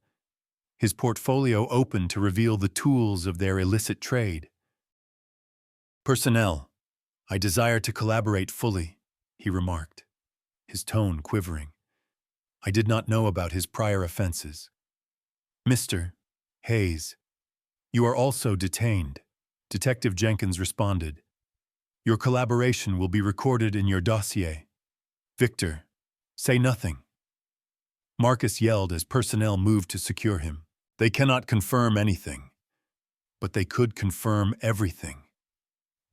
his portfolio open to reveal the tools of their illicit trade. Personnel, I desire to collaborate fully, he remarked, his tone quivering. I did not know about his prior offenses. Mr. Hayes, you are also detained, Detective Jenkins responded. Your collaboration will be recorded in your dossier. Victor, say nothing. Marcus yelled as personnel moved to secure him. They cannot confirm anything, but they could confirm everything.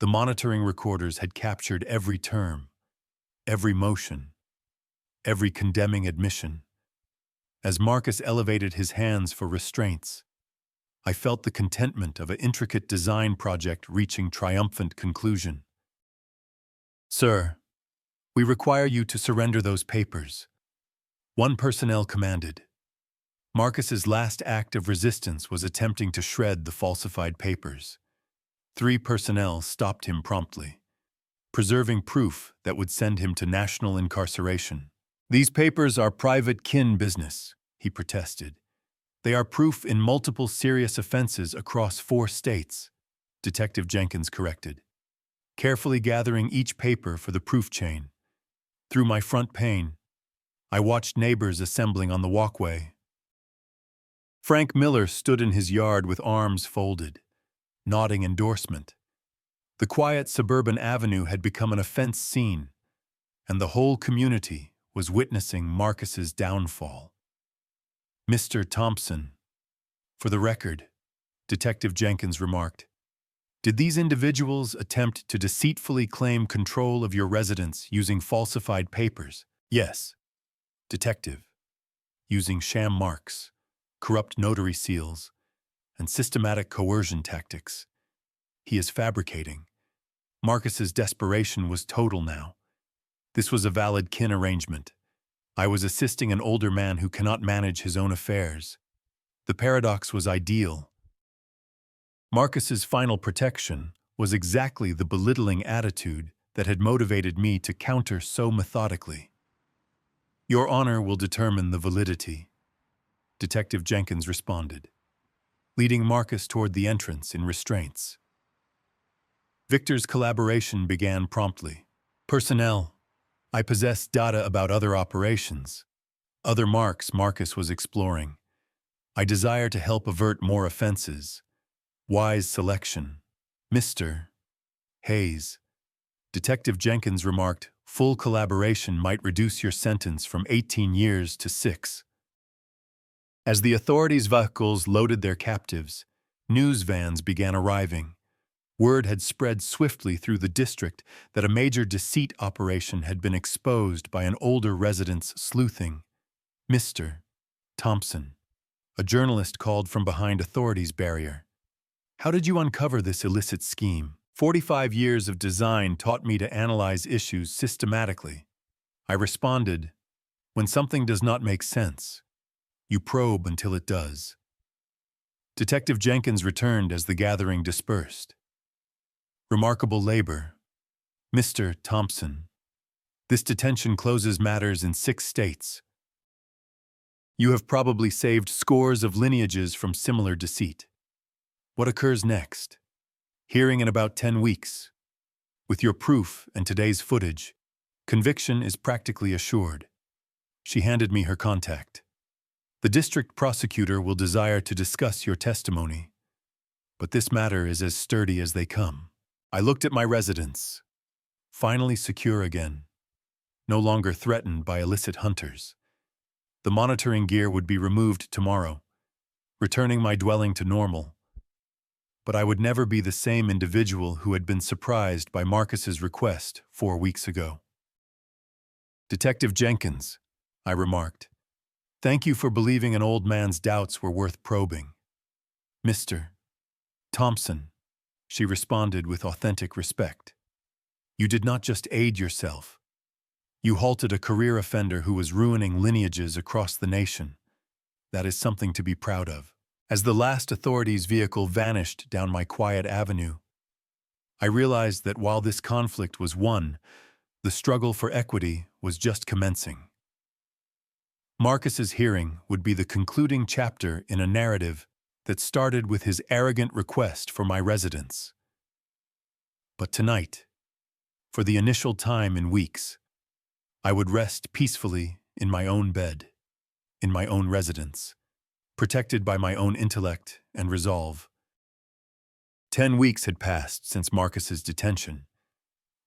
The monitoring recorders had captured every term, every motion, every condemning admission. As Marcus elevated his hands for restraints, I felt the contentment of an intricate design project reaching triumphant conclusion. Sir, we require you to surrender those papers. One personnel commanded. Marcus's last act of resistance was attempting to shred the falsified papers. 3 personnel stopped him promptly, preserving proof that would send him to national incarceration. "These papers are private kin business," he protested. "They are proof in multiple serious offenses across 4 states," Detective Jenkins corrected, carefully gathering each paper for the proof chain. Through my front pane, I watched neighbors assembling on the walkway. Frank Miller stood in his yard with arms folded, nodding endorsement. The quiet suburban avenue had become an offense scene, and the whole community was witnessing Marcus's downfall. "Mr. Thompson, for the record," Detective Jenkins remarked, "did these individuals attempt to deceitfully claim control of your residence using falsified papers?" "Yes, Detective. Using sham marks, corrupt notary seals, and systematic coercion tactics. He is fabricating." Marcus's desperation was total now. This was a valid kin arrangement. I was assisting an older man who cannot manage his own affairs. The paradox was ideal. Marcus's final protection was exactly the belittling attitude that had motivated me to counter so methodically. "Your honor will determine the validity," Detective Jenkins responded, leading Marcus toward the entrance in restraints. Victor's collaboration began promptly. "Personnel. I possess data about other operations, other marks Marcus was exploring. I desire to help avert more offenses. Wise selection. Mr. Hayes." Detective Jenkins remarked, "Full collaboration might reduce your sentence from 18 years to 6. As the authorities' vehicles loaded their captives, news vans began arriving. Word had spread swiftly through the district that a major deceit operation had been exposed by an older resident's sleuthing. "Mr. Thompson," a journalist called from behind authorities' barrier, "how did you uncover this illicit scheme?" 45 years of design taught me to analyze issues systematically. I responded, "When something does not make sense, you probe until it does." Detective Jenkins returned as the gathering dispersed. "Remarkable labor. Mr. Thompson, this detention closes matters in 6 states. You have probably saved scores of lineages from similar deceit. What occurs next?" "Hearing in about 10 weeks. With your proof and today's footage, conviction is practically assured." She handed me her contact. "The district prosecutor will desire to discuss your testimony, but this matter is as sturdy as they come." I looked at my residence, finally secure again, no longer threatened by illicit hunters. The monitoring gear would be removed tomorrow, returning my dwelling to normal. But I would never be the same individual who had been surprised by Marcus's request 4 weeks ago. "Detective Jenkins," I remarked, "thank you for believing an old man's doubts were worth probing." "Mr. Thompson," she responded with authentic respect, "you did not just aid yourself. You halted a career offender who was ruining lineages across the nation. That is something to be proud of." As the last authorities' vehicle vanished down my quiet avenue, I realized that while this conflict was won, the struggle for equity was just commencing. Marcus's hearing would be the concluding chapter in a narrative that started with his arrogant request for my residence. But tonight, for the initial time in weeks, I would rest peacefully in my own bed, in my own residence, protected by my own intellect and resolve. 10 weeks had passed since Marcus's detention,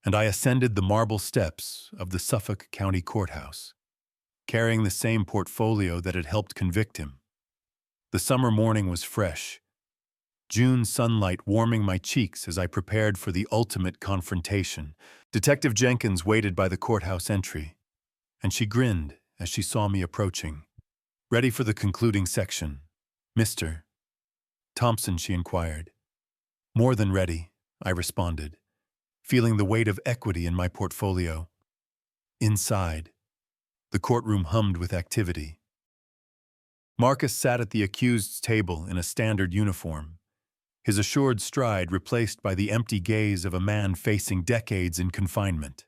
and I ascended the marble steps of the Suffolk County Courthouse, carrying the same portfolio that had helped convict him. The summer morning was fresh, June sunlight warming my cheeks as I prepared for the ultimate confrontation. Detective Jenkins waited by the courthouse entry, and she grinned as she saw me approaching. "Ready for the concluding section, Mr. Thompson?" she inquired. "More than ready," I responded, feeling the weight of equity in my portfolio. Inside, the courtroom hummed with activity. Marcus sat at the accused's table in a standard uniform, his assured stride replaced by the empty gaze of a man facing decades in confinement.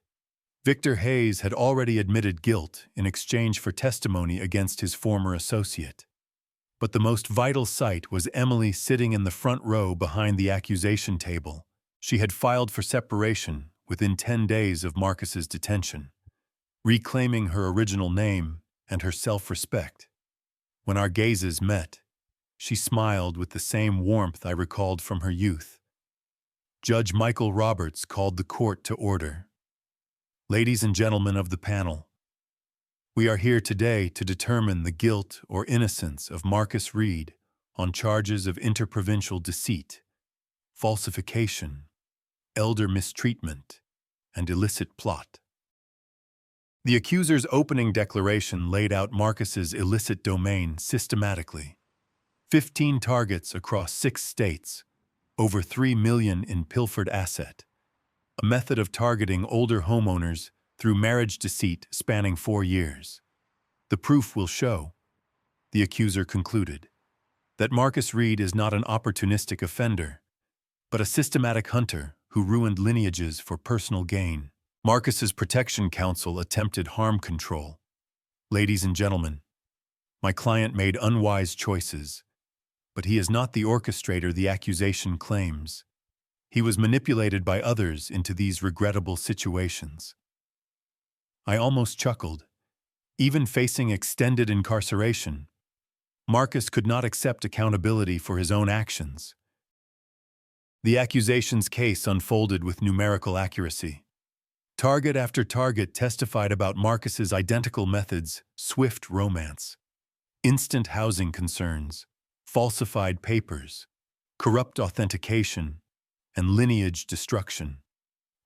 Victor Hayes had already admitted guilt in exchange for testimony against his former associate. But the most vital sight was Emily sitting in the front row behind the accusation table. She had filed for separation within 10 days of Marcus's detention, reclaiming her original name and her self-respect. When our gazes met, she smiled with the same warmth I recalled from her youth. Judge Michael Roberts called the court to order. Ladies and gentlemen of the panel, we are here today to determine the guilt or innocence of Marcus Reed on charges of interprovincial deceit, falsification, elder mistreatment, and illicit plot. The accuser's opening declaration laid out Marcus's illicit domain systematically. 15 targets across 6 states, over $3 million in pilfered asset, a method of targeting older homeowners through marriage deceit spanning 4 years. The proof will show, the accuser concluded, that Marcus Reed is not an opportunistic offender, but a systematic hunter who ruined lineages for personal gain. Marcus's protection counsel attempted harm control. Ladies and gentlemen, my client made unwise choices, but he is not the orchestrator the accusation claims. He was manipulated by others into these regrettable situations. I almost chuckled. Even facing extended incarceration, Marcus could not accept accountability for his own actions. The accusation's case unfolded with numerical accuracy. Target after target testified about Marcus's identical methods: swift romance, instant housing concerns, falsified papers, corrupt authentication, and lineage destruction.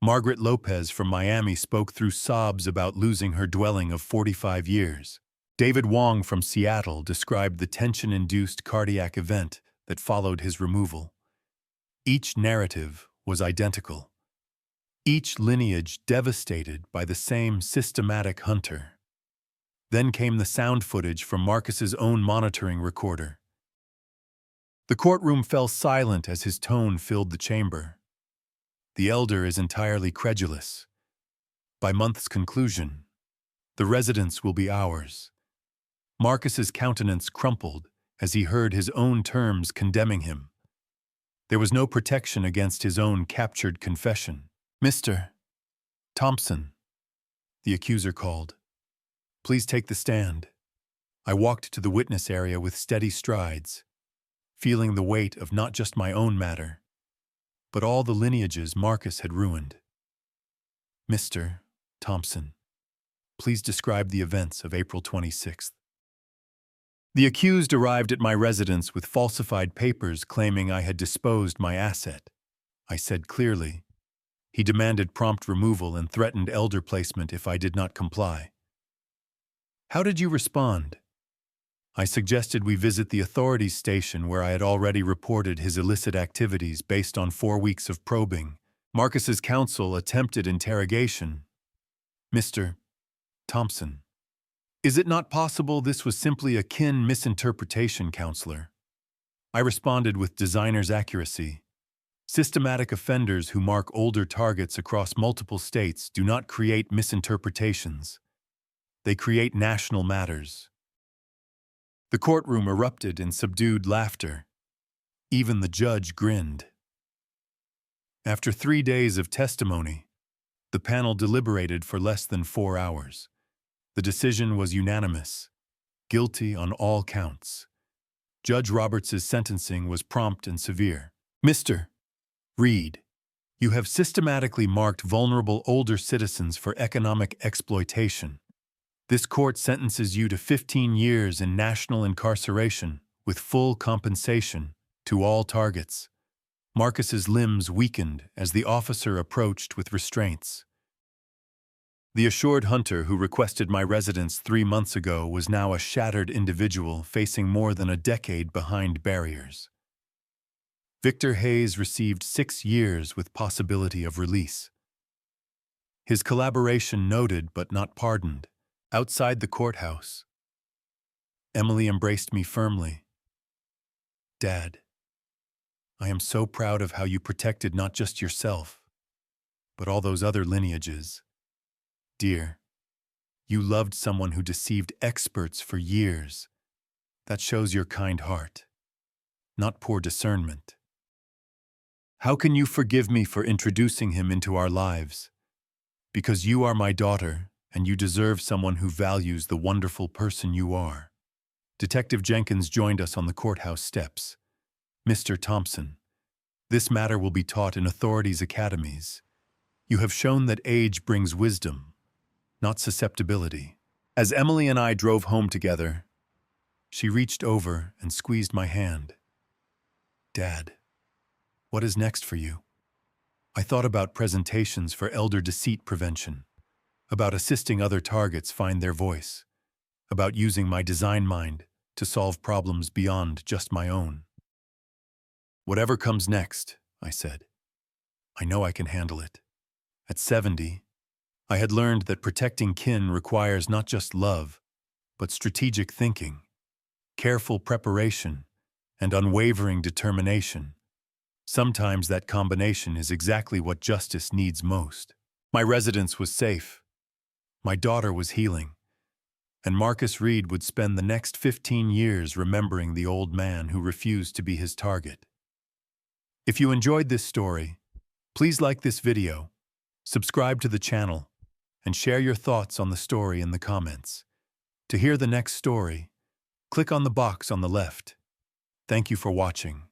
Margaret Lopez from Miami spoke through sobs about losing her dwelling of 45 years. David Wong from Seattle described the tension-induced cardiac event that followed his removal. Each narrative was identical. Each lineage devastated by the same systematic hunter. Then came the sound footage from Marcus's own monitoring recorder. The courtroom fell silent as his tone filled the chamber. The elder is entirely credulous. By month's conclusion, the residence will be ours. Marcus's countenance crumpled as he heard his own terms condemning him. There was no protection against his own captured confession. "Mr. Thompson," the accuser called, "please take the stand." I walked to the witness area with steady strides, feeling the weight of not just my own matter, but all the lineages Marcus had ruined. "Mr. Thompson, please describe the events of April 26th. The accused arrived at my residence with falsified papers claiming I had disposed my asset. I said clearly. He demanded prompt removal and threatened elder placement if I did not comply. "How did you respond?" I suggested we visit the authorities station where I had already reported his illicit activities based on 4 weeks of probing. Marcus's counsel attempted interrogation. "Mr. Thompson, is it not possible this was simply a kin misinterpretation, counselor?" I responded with designer's accuracy. Systematic offenders who mark older targets across multiple states do not create misinterpretations. They create national matters. The courtroom erupted in subdued laughter. Even the judge grinned. After 3 days of testimony, the panel deliberated for less than 4 hours. The decision was unanimous, guilty on all counts. Judge Roberts' sentencing was prompt and severe. "Mr. Reed, you have systematically marked vulnerable older citizens for economic exploitation. This court sentences you to 15 years in national incarceration with full compensation to all targets." Marcus's limbs weakened as the officer approached with restraints. The assured hunter who requested my residence 3 months ago was now a shattered individual facing more than a decade behind barriers. Victor Hayes received 6 years with possibility of release. His collaboration noted but not pardoned. Outside the courthouse, Emily embraced me firmly. Dad, I am so proud of how you protected not just yourself, but all those other lineages. Dear, you loved someone who deceived experts for years. That shows your kind heart, not poor discernment. How can you forgive me for introducing him into our lives? Because you are my daughter, and you deserve someone who values the wonderful person you are. Detective Jenkins joined us on the courthouse steps. Mr. Thompson, this matter will be taught in authorities' academies. You have shown that age brings wisdom, not susceptibility. As Emily and I drove home together, she reached over and squeezed my hand. Dad, what is next for you? I thought about presentations for elder deceit prevention, about assisting other targets find their voice, about using my design mind to solve problems beyond just my own. Whatever comes next, I said, I know I can handle it. At 70, I had learned that protecting kin requires not just love, but strategic thinking, careful preparation, and unwavering determination. Sometimes that combination is exactly what justice needs most. My residence was safe. My daughter was healing. And Marcus Reed would spend the next 15 years remembering the old man who refused to be his target. If you enjoyed this story, please like this video, subscribe to the channel, and share your thoughts on the story in the comments. To hear the next story, click on the box on the left. Thank you for watching.